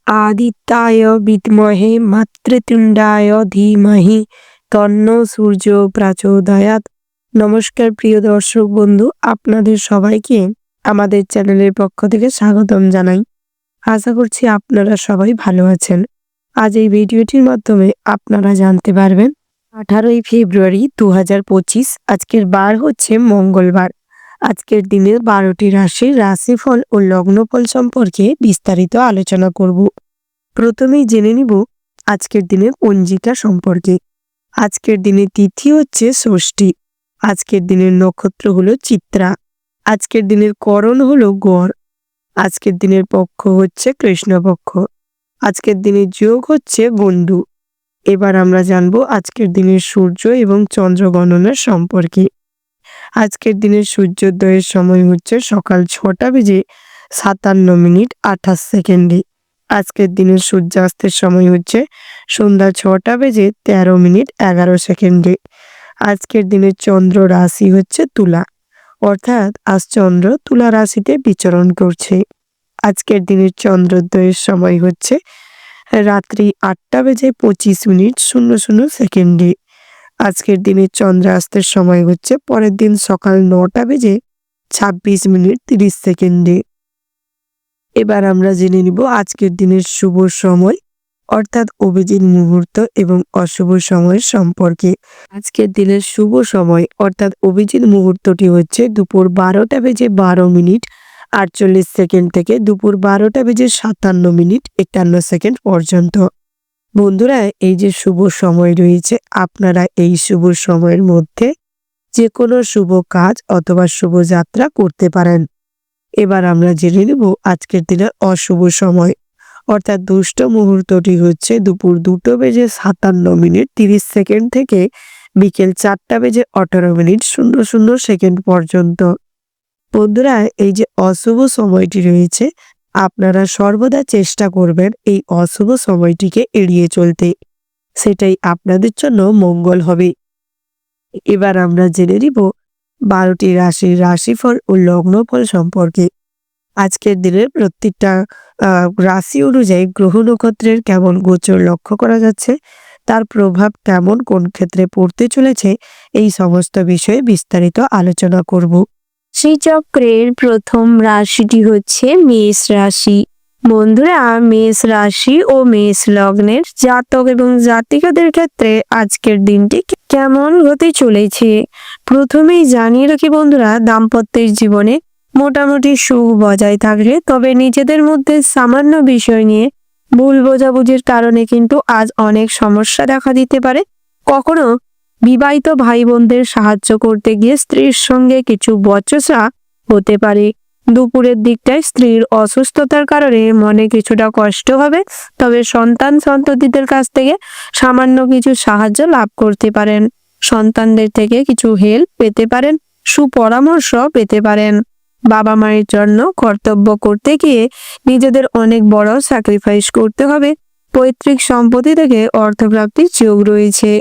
আদিত্যায় বিদ্মহে মাতৃতুণ্ডায় ধীমহি তন্ন সূর্য প্রচোদয়াৎ। নমস্কার প্রিয় দর্শক বন্ধু, আপনাদের সবাইকে আমাদের চ্যানেলের পক্ষ থেকে স্বাগতম জানাই। আশা করছি আপনারা সবাই ভালো আছেন। আজ এই ভিডিওটির মাধ্যমে আপনারা জানতে পারবেন 18ই ফেব্রুয়ারি 2025, আজকের বার হচ্ছে মঙ্গলবার। আজকের দিনের 12টি রাশির রাশিফল ও লগ্নফল সম্পর্কে বিস্তারিত আলোচনা করব। প্রথমেই জেনে নিব আজকের দিনের পঞ্জিকা সম্পর্কে। আজকের দিনের তিথি হচ্ছে ষষ্ঠী। আজকের দিনের নক্ষত্র হলো চিত্রা। আজকের দিনের করণ হলো গড়। আজকের দিনের পক্ষ হচ্ছে কৃষ্ণপক্ষ। আজকের দিনের যোগ হচ্ছে বন্ধু। এবার আমরা জানবো আজকের দিনের সূর্য এবং চন্দ্র গণনার সম্পর্কে। আজকের দিনের সূর্যোদয়ের সময় হচ্ছে সকাল 6:57:28। আজকের দিনের সূর্যাস্তের সময় হচ্ছে সন্ধ্যা 6:13:11। আজকের দিনের চন্দ্র রাশি হচ্ছে তুলা, অর্থাৎ আজ চন্দ্র তুলা রাশিতে বিচরণ করছে। আজকের দিনের চন্দ্রোদয়ের সময় হচ্ছে রাত্রি 8:25:00। আজকের দিনের চন্দ্রাস্তের সময় হচ্ছে পরের দিন সকাল 9:26:30। এবার আমরা জেনে নিব আজকের দিনের শুভ সময়, অর্থাৎ অভিজিৎ মুহূর্ত এবং অশুভ সময়ের সম্পর্কে। আজকের দিনের শুভ সময় অর্থাৎ অভিজিৎ মুহূর্তটি হচ্ছে দুপুর 12:48:48 থেকে দুপুর 12:57:51 পর্যন্ত। বন্ধুরা, এই যে শুভ সময় রয়েছে, আপনারা এই শুভ সময়ের মধ্যে যে কোনো শুভ কাজ অথবা শুভ যাত্রা করতে পারেন। এবার আমরা জেনে নেব আজকের দিনের অশুভ সময়, অর্থাৎ দুষ্ট মুহূর্তটি হচ্ছে দুপুর 2:57:30 থেকে বিকেল 4:18:00 পর্যন্ত। বন্ধুরা, এই যে অশুভ সময়টি রয়েছে, আপনারা সর্বদা চেষ্টা করবেন এই অশুভ সময়টিকে এড়িয়ে চলতে, সেটাই আপনাদের জন্য মঙ্গল হবে। এবার আমরা জেনে নিব 12টি রাশির রাশিফল ও লগ্নফল সম্পর্কে। আজকের দিনের প্রত্যেকটা রাশি অনুযায়ী গ্রহ নক্ষত্রের কেমন গোচর লক্ষ্য করা যাচ্ছে, তার প্রভাব কেমন কোন ক্ষেত্রে পড়তে চলেছে, এই সমস্ত বিষয়ে বিস্তারিত আলোচনা করব। শ্রীচক্রের প্রথম রাশিটি হচ্ছে মেষ রাশি। বন্ধুরা, মেষ রাশি ও মেষ লগ্নের জাতক এবং জাতিকাদের ক্ষেত্রে আজকের দিনটি কেমন হতে চলেছে প্রথমেই জানিয়ে রাখি বন্ধুরা, দাম্পত্যের জীবনে মোটামুটি সুখ বজায় থাকলে তবে নিজেদের মধ্যে সামান্য বিষয় নিয়ে ভুল বোঝাবুঝির কারণে কিন্তু আজ অনেক সমস্যা দেখা দিতে পারে। কখনো বিবাহিত ভাই বোনদের সাহায্য করতে গিয়ে স্ত্রীর সঙ্গে কিছু বচসা হতে পারে। দুপুরের দিকটায় স্ত্রীর অসুস্থতার কারণে মনে কিছুটা কষ্ট হবে, তবে সন্ততিদের কাছ থেকে সামান্য কিছু সাহায্য লাভ করতে পারেন। সন্তানদের থেকে কিছু হেল্প পেতে পারেন, সুপরামর্শ পেতে পারেন। বাবা মায়ের জন্য কর্তব্য করতে গিয়ে নিজেদের অনেক বড় স্যাক্রিফাইস করতে হবে। পৈতৃক সম্পত্তি থেকে অর্থপ্রাপ্তির যোগ রয়েছে।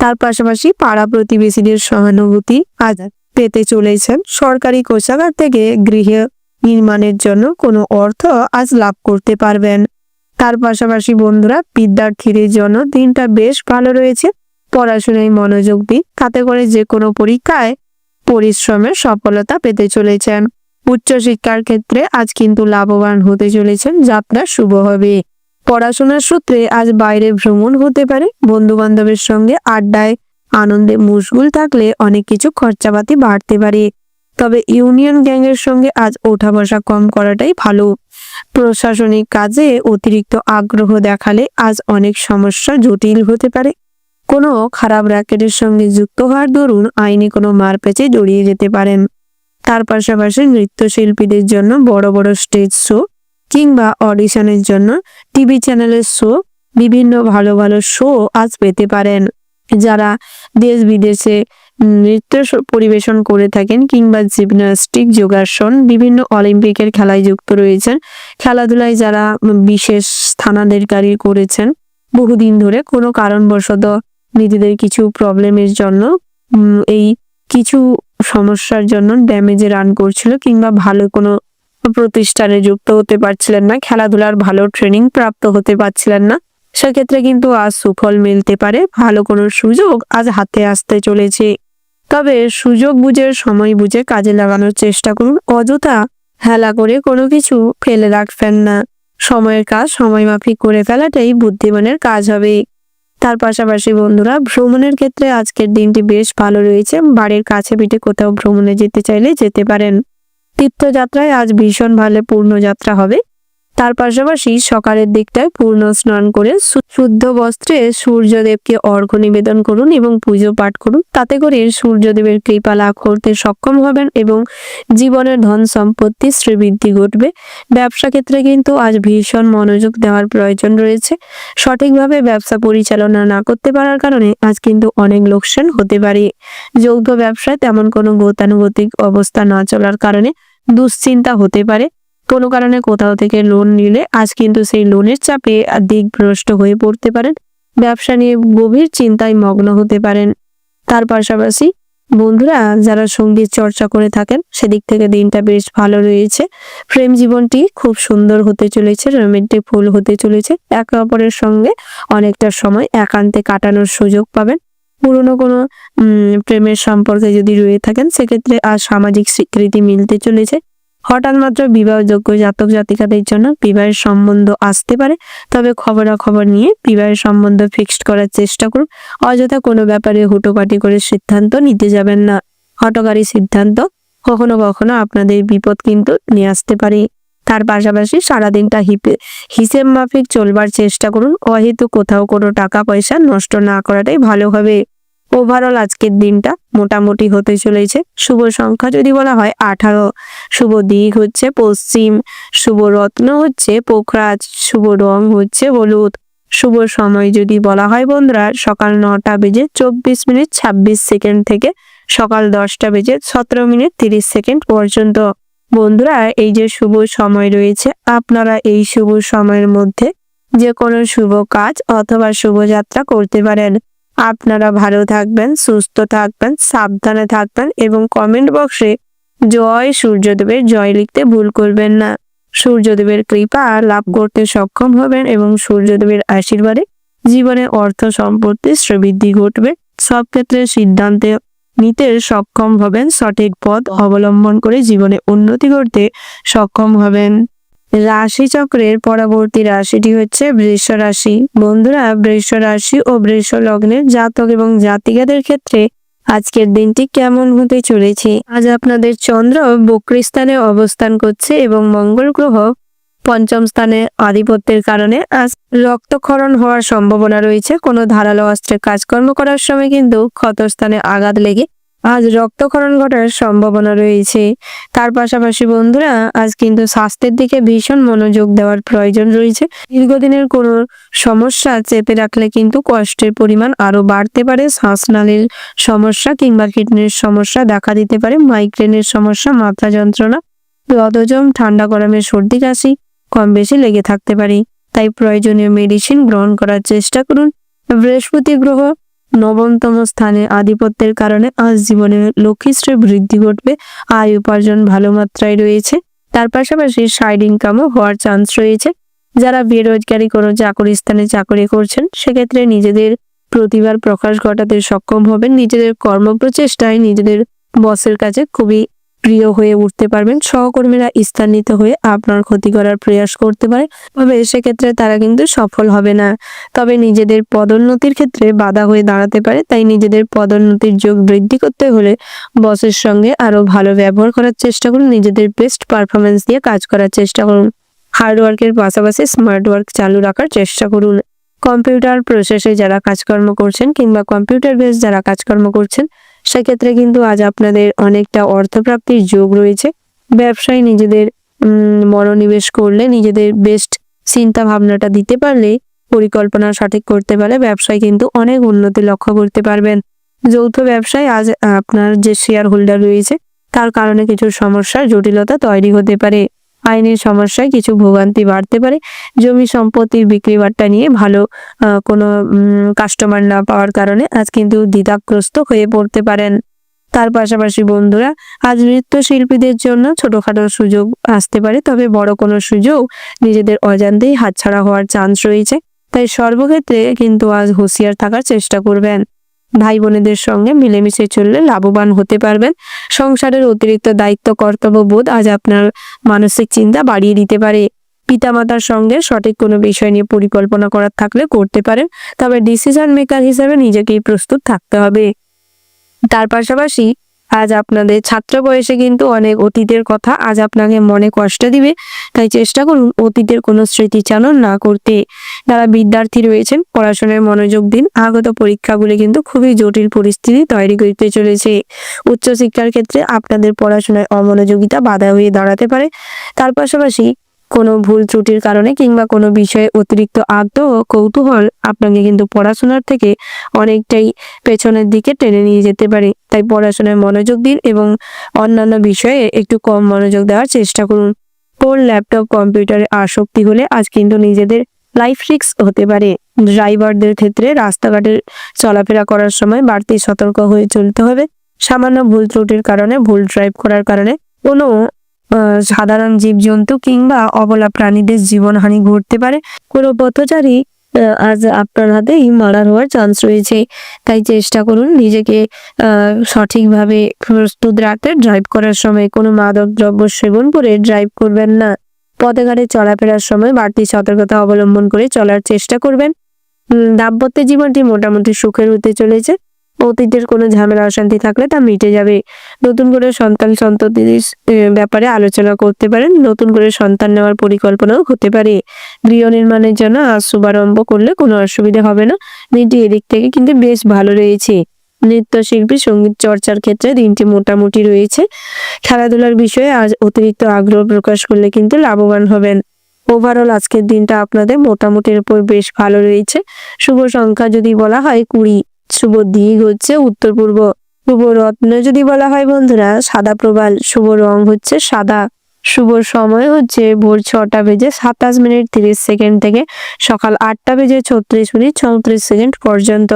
তার পাশাপাশি পাড়া প্রতিবেশীদের সহানুভূতি আজ পেতে চলেছেন। সরকারি কোষাগার থেকে গৃহ নির্মাণের জন্য কোনো অর্থ আজ লাভ করতে পারবেন। তার পাশাপাশি বন্ধুরা, বিদ্যার্থীদের জন্য দিনটা বেশ ভালো রয়েছে। পড়াশোনায় মনোযোগ দিন, তাতে করে যে কোনো পরীক্ষায় পরিশ্রমের সফলতা পেতে চলেছেন। উচ্চশিক্ষার ক্ষেত্রে আজ কিন্তু লাভবান হতে চলেছেন, যাত্রা শুভ হবে। পড়াশোনার সূত্রে আজ বাইরে ভ্রমণ হতে পারে। বন্ধু বান্ধবের সঙ্গে আড্ডায় আনন্দে মশগুল থাকলে অনেক কিছু খরচাপাতি বাড়তে পারে, তবে ইউনিয়ন গ্যাংয়ের সঙ্গে আজ ওঠা বসা কম করাটাই ভালো। প্রশাসনিক কাজে অতিরিক্ত আগ্রহ দেখালে আজ অনেক সমস্যা জটিল হতে পারে। কোনো খারাপ র্যাকেটের সঙ্গে যুক্ত হওয়ার দরুন আইনি কোনো মারপ্যাচে জড়িয়ে যেতে পারেন। তার পাশাপাশি নৃত্যশিল্পীদের জন্য বড় বড় স্টেজ শো কিংবা অডিশনের জন্য টিভি চ্যানেলের শো, বিভিন্ন ভালো ভালো শো আজ পেতে পারেন। যারা দেশ বিদেশে নৃত্য পরিবেশন করে থাকেন কিংবা জিমন্যাস্টিক, যোগাসন, বিভিন্ন অলিম্পিকের খেলায় যুক্ত রয়েছেন, খেলাধুলায় যারা বিশেষ স্থানাধিকারী করেছেন, বহুদিন ধরে কোনো কারণবশত নিজেদের কিছু প্রবলেমের জন্য এই কিছু সমস্যার জন্য ড্যামেজে রান করছিল কিংবা ভালো কোনো প্রতিষ্ঠানে যুক্ত হতে পারছিলেন না, খেলাধুলার ভালো ট্রেনিং প্রাপ্ত হতে পারছিলেন না, সেক্ষেত্রে কিন্তু আজ সুফল মিলতে পারে। ভালো কোনো সুযোগ আজ হাতে আসতে চলেছে। তবে সুযোগ বুঝে সময় বুঝে কাজে লাগানোর চেষ্টা করুন। অযথা হেলা করে কোনো কিছু ফেলে রাখবেন না। সময়ের কাজ সময় মাফিক করে ফেলাটাই বুদ্ধিমানের কাজ হবে। তার পাশাপাশি বন্ধুরা, ভ্রমণের ক্ষেত্রে আজকের দিনটি বেশ ভালো রয়েছে। বাড়ির কাছে পিঠে কোথাও ভ্রমণে যেতে চাইলে যেতে পারেন। তীর্থযাত্রায় আজ ভীষণ ভালো পূর্ণ যাত্রা হবে। তার পাশাপাশি সকালের দিকটায় পূর্ণ স্নান করে শুদ্ধ বস্ত্রে সূর্যদেবকে অর্ঘ্য নিবেদন করুন এবং পুজো পাঠ করুন। তাতে করে সূর্যদেবের কৃপা লাভ করতে সক্ষম হবেন এবং জীবনের ধন সম্পত্তি শ্রীবৃদ্ধি ঘটবে। ব্যবসা ক্ষেত্রে কিন্তু আজ ভীষণ মনোযোগ দেওয়ার প্রয়োজন রয়েছে। সঠিকভাবে ব্যবসা পরিচালনা না করতে পারার কারণে আজ কিন্তু অনেক লোকসান হতে পারে। যৌথ ব্যবসায় তেমন কোনো গতানুগতিক অবস্থা না চলার কারণে দুশ্চিন্তা হতে পারে। কোনো কারণে কোথাও থেকে লোন নিলে আজ কিন্তু সেই লোনের চাপে দিকভ্রষ্ট হয়ে পড়তে পারেন। ব্যবসা নিয়ে গভীর চিন্তায় মগ্ন হতে পারেন। তার পাশাপাশি বন্ধুরা, যারা সঙ্গীত চর্চা করে থাকেন সেদিক থেকে দিনটা বেশ ভালো রয়েছে। প্রেম জীবনটি খুব সুন্দর হতে চলেছে, রোমান্টিক ফুল হতে চলেছে। একে অপরের সঙ্গে অনেকটা সময় একান্তে কাটানোর সুযোগ পাবেন। পুরনো কোনো প্রেমের সম্পর্কে যদি রয়ে থাকেন সেক্ষেত্রে আজ সামাজিক স্বীকৃতি মিলতে চলেছে। হঠাৎ মাত্র বিবাহযোগ্য জাতক জাতিকাদের জন্য বিবাহের সম্বন্ধ আসতে পারে। তবে খবরাখবর নিয়ে বিবাহের সম্বন্ধ ফিক্সড করার চেষ্টা করুন। অযথা কোনো ব্যাপারে হুটোপাটি করে সিদ্ধান্ত নিতে যাবেন না। হঠকারী সিদ্ধান্ত কখনো কখনো আপনাদের বিপদ কিন্তু নিয়ে আসতে পারে। তার পাশাপাশি সারাদিনটা হিসেব মাফিক চলবার চেষ্টা করুন। অহেতু কোথাও কোনো টাকা পয়সা নষ্ট না করাটাই ভালো হবে। ওভারঅল আজকের দিনটা মোটামুটি হতে চলেছে। শুভ সংখ্যা যদি বলা হয় 18, শুভ দিক হচ্ছে পশ্চিম, শুভ রত্ন হচ্ছে পোখরাজ, শুভ রং হচ্ছে হলুদ। শুভ সময় যদি বলা হয় বন্ধুরা, সকাল 9টা বেজে 24 মিনিট 26 সেকেন্ড থেকে সকাল 10টা বেজে 17 মিনিট 30 সেকেন্ড পর্যন্ত। বন্ধুরা, এই যে শুভ সময় রয়েছে, আপনারা এই শুভ সময়ের মধ্যে যে কোনো শুভ কাজ অথবা শুভযাত্রা করতে পারেন। আপনারা ভালো থাকবেন, সুস্থ থাকবেন, সাবধানে থাকবেন এবং কমেন্ট বক্সে জয় সূর্যদেবের জয় লিখতে ভুল করবেন না। সূর্যদেবের কৃপা লাভ করতে সক্ষম হবেন এবং সূর্যদেবের আশীর্বাদে জীবনে অর্থ সম্পত্তি শ্রীবৃদ্ধি ঘটবে। সব ক্ষেত্রে সিদ্ধান্তে নিতে সক্ষম হবেন। সঠিক পথ অবলম্বন করে জীবনে উন্নতি করতে সক্ষম হবেন। রাশিচক্রের পরবর্তী রাশিটি হচ্ছে বৃষ রাশি। বন্ধুরা, বৃষ রাশি ও বৃষ লগ্নের জাতক এবং জাতিকাদের ক্ষেত্রে আজকের দিনটি কেমন হতে চলেছে? আজ আপনাদের চন্দ্র বক্রী স্থানে অবস্থান করছে এবং মঙ্গল গ্রহ পঞ্চম স্থানে আধিপত্যের কারণে আজ রক্তক্ষরণ হওয়ার সম্ভাবনা রয়েছে। কোনো ধারালো অস্ত্রে কাজকর্ম করার সময় কিন্তু ক্ষতস্থানে আঘাত লেগে আজ রক্তক্ষরণ ঘটার সম্ভাবনা রয়েছে। তার পাশাপাশি বন্ধুরা, আজ কিন্তু স্বাস্থ্যের দিকে ভীষণ মনোযোগ দেওয়ার প্রয়োজন রয়েছে। দীর্ঘদিনের কোনো সমস্যা চেপে রাখলে কিন্তু কষ্টের পরিমাণ আরো বাড়তে পারে। শ্বাসনালীর সমস্যা কিংবা কিডনির সমস্যা দেখা দিতে পারে। মাইগ্রেনের সমস্যা, মাথা যন্ত্রণা, বদহজম, ঠান্ডা গরমের সর্দি কাশি কম বেশি লেগে থাকতে পারে। তাই প্রয়োজনীয় মেডিসিন গ্রহণ করার চেষ্টা করুন। বৃহস্পতি গ্রহ নবমতম স্থানে আধিপত্যের কারণে আজ জীবনে লক্ষ্মীশ্রী বৃদ্ধি ঘটবে। আয় উপার্জন ভালো মাত্রায় রয়েছে। তার পাশাপাশি সাইড ইনকামও হওয়ার চান্স রয়েছে। যারা বেরোজগারি কোনো চাকরি স্থানে চাকরি করছেন সেক্ষেত্রে নিজেদের প্রতিভার প্রকাশ ঘটাতে সক্ষম হবেন। নিজেদের কর্মপ্রচেষ্টায় নিজেদের বসের কাছে খুবই প্রিয় হয়ে উঠতে পারবেন। সহকর্মীরা স্থানিত হয়ে আপনার ক্ষতি করার প্রয়াস করতে পারে, তবে সেক্ষেত্রে তারা কিন্তু সফল হবে না। তবে নিজেদের পদোন্নতির ক্ষেত্রে বাধা হয়ে দাঁড়াতে পারে। তাই নিজেদের পদোন্নতির যোগ বৃদ্ধি করতে হলে বসের সঙ্গে আরো ভালো ব্যবহার করার চেষ্টা করুন। নিজেদের বেস্ট পারফরমেন্স দিয়ে কাজ করার চেষ্টা করুন। হার্ড ওয়ার্কের পাশাপাশি স্মার্ট ওয়ার্ক চালু রাখার চেষ্টা করুন। কম্পিউটার প্রসেসে যারা কাজকর্ম করছেন কিংবা কম্পিউটার বেস যারা কাজকর্ম করছেন সেক্ষেত্রে কিন্তু আজ আপনাদের অনেকটা অর্থপ্রাপ্তির যোগ রয়েছে। ব্যবসায় নিজেদের মনোনিবেশ করলে, নিজেদের বেস্ট চিন্তা ভাবনাটা দিতে পারলে, পরিকল্পনা সঠিক করতে পারলে ব্যবসায় কিন্তু অনেক উন্নতি লক্ষ্য করতে পারবেন। যৌথ ব্যবসায় আজ আপনার যে শেয়ার হোল্ডার রয়েছে তার কারণে কিছু সমস্যার জটিলতা তৈরি হতে পারে। আইনের সমস্যায় কিছু ভোগান্তি বাড়তে পারে। জমি সম্পত্তির বিক্রি বাট্টা নিয়ে ভালো কোনো কাস্টমার না পাওয়ার কারণে আজ কিন্তু দ্বিধাগ্রস্ত হয়ে পড়তে পারেন। তার পাশাপাশি বন্ধুরা আজ নৃত্যশিল্পীদের জন্য ছোটখাটো সুযোগ আসতে পারে, তবে বড় কোনো সুযোগ নিজেদের অজান্তেই হাতছাড়া হওয়ার চান্স রয়েছে। তাই সর্বক্ষেত্রে কিন্তু আজ হুঁশিয়ার থাকার চেষ্টা করবেন। ভাই বোনেদের সঙ্গে মিলেমিশে চললে লাভবান হতে পারবেন। সংসারের অতিরিক্ত দায়িত্ব কর্তব্যবোধ আজ আপনার মানসিক চিন্তা বাড়িয়ে দিতে পারে। পিতামাতার সঙ্গে সঠিক কোনো বিষয় নিয়ে পরিকল্পনা করার থাকলে করতে পারেন, তবে ডিসিশন মেকার হিসেবে নিজেকেই প্রস্তুত থাকতে হবে। তার পাশাপাশি আজ আপনাদের ছাত্র বয়সে কিন্তু অনেক অতীতের কথা আজ আপনাকে মনে কষ্ট দিবে, তাই চেষ্টা করুন অতীতের কোনো স্মৃতিচারণ না করতে। যারা বিদ্যার্থী রয়েছেন পড়াশোনায় মনোযোগ দিন, আগত পরীক্ষাগুলি কিন্তু খুবই জটিল পরিস্থিতি তৈরি করতে চলেছে। উচ্চশিক্ষার ক্ষেত্রে আপনাদের পড়াশোনায় অমনোযোগিতা বাধা হয়ে দাঁড়াতে পারে। তার পাশাপাশি কোনো ভুল ত্রুটির কারণে কিংবা কোনো বিষয়ে অতিরিক্ত আগ্রহ ও কৌতূহল আপনাকে কিন্তু পড়াশোনার থেকে অনেকটাই পেছনের দিকে টেনে নিয়ে যেতে পারে। তাই পড়াশোনায় মনোযোগ দিন এবং অন্যান্য বিষয়ে একটু কম মনোযোগ দেওয়ার চেষ্টা করুন। ফোন, ল্যাপটপ, কম্পিউটারে আসক্তি হলে আজ কিন্তু নিজেদের লাইফ রিস্ক হতে পারে। ড্রাইভারদের ক্ষেত্রে রাস্তাঘাটে চলাফেরা করার সময় বাড়তি সতর্ক হয়ে চলতে হবে। সামান্য ভুল ত্রুটির কারণে, ভুল ড্রাইভ করার কারণে কোনো সাধারণ জীবজন্তু কিংবা অবলা প্রাণীদের জীবনহানি ঘটতে পারে। কোনো পথচারী আজ আপনার হাতেই মার্ডার হওয়ার চান্স রয়েছে। তাই চেষ্টা করুন নিজেকে সঠিকভাবে প্রস্তুত রাখতে। ড্রাইভ করার সময় কোনো মাদক দ্রব্য সেবন করে ড্রাইভ করবেন না। পথে ঘাটে চলাফেরার সময় বাড়তি সতর্কতা অবলম্বন করে চলার চেষ্টা করবেন। দাম্পত্য জীবনটি মোটামুটি সুখের হতে চলেছে। অতীতের কোনো ঝামেলা অশান্তি থাকলে তা মিটে যাবে। নতুন করে সন্ততির ব্যাপারে আলোচনা করতে পারেন। নতুন করে সন্তান নেওয়ার পরিকল্পনাও হতে পারে। গৃহ নির্মাণের জন্য আজ শুভারম্ভ করলে কোনো অসুবিধা হবে না। দিনটি এদিক থেকে কিন্তু বেশ ভালো রয়েছে। নৃত্যশিল্পী সঙ্গীত চর্চার ক্ষেত্রে দিনটি মোটামুটি রয়েছে। খেলাধুলার বিষয়ে আজ অতিরিক্ত আগ্রহ প্রকাশ করলে কিন্তু লাভবান হবেন। ওভারঅল আজকের দিনটা আপনাদের মোটামুটির উপর বেশ ভালো রয়েছে। শুভ সংখ্যা যদি বলা হয় 20, শুভ দিক হচ্ছে উত্তর পূর্ব, শুভ রত্ন যদি বলা হয় বন্ধুরা সাদা প্রবাল, শুভ রং হচ্ছে সাদা, শুভ সময় হচ্ছে ভোর 6টা বেজে 27 মিনিট 30 সেকেন্ড থেকে সকাল 8টা বেজে 36 মিনিট 34 সেকেন্ড পর্যন্ত।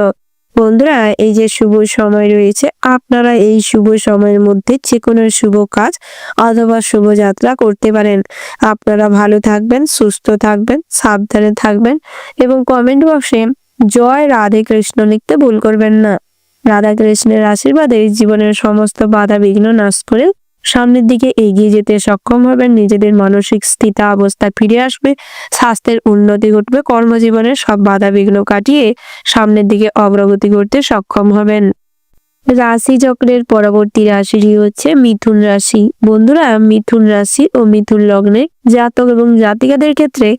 বন্ধুরা এই যে শুভ সময় রয়েছে, আপনারা এই শুভ সময়ের মধ্যে যে কোনো শুভ কাজ অথবা শুভযাত্রা করতে পারেন। আপনারা ভালো থাকবেন, সুস্থ থাকবেন, সাবধানে থাকবেন এবং কমেন্ট বক্সে জয় রাধে কৃষ্ণ লিখতে ভুল করবেন না। রাধা কৃষ্ণের আশীর্বাদে জীবনের সমস্ত বাধা বিঘ্ন নাশ করে সামনের দিকে এগিয়ে যেতে সক্ষম হবেন। নিজেদের মানসিক স্থিতা অবস্থা ফিরে আসবে, স্বাস্থ্যের উন্নতি ঘটবে, কর্মজীবনের সব বাধা বিঘ্ন কাটিয়ে সামনের দিকে অগ্রগতি করতে সক্ষম হবেন। রাশি চক্রের পরবর্তী রাশিটি হচ্ছে মিথুন রাশি। বন্ধুরা মিথুন রাশি ও মিথুন লগ্নে জাতক এবং জাতিকাদের ক্ষেত্রে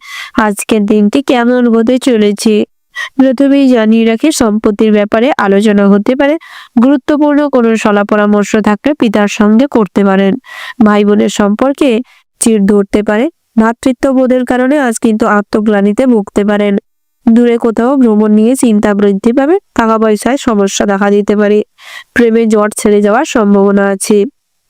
আজকের দিনটি কেমন হতে চলেছে প্রথমেই জানিয়ে রাখি, সম্পত্তির ব্যাপারে আলোচনা হতে পারে। গুরুত্বপূর্ণ কোনো সলা পরামর্শ থাকলে পিতার সঙ্গে করতে পারেন। ভাই বোনের সম্পর্কে চিড় ধরতে পারে। ভ্রাতৃত্ববোধের কারণে আজ কিন্তু আত্মগ্লানিতে ভুগতে পারেন। দূরে কোথাও ভ্রমণ নিয়ে চিন্তা বৃদ্ধি পাবে। টাকা পয়সায় সমস্যা দেখা দিতে পারে। প্রেমে জট ছেড়ে যাওয়ার সম্ভাবনা আছে,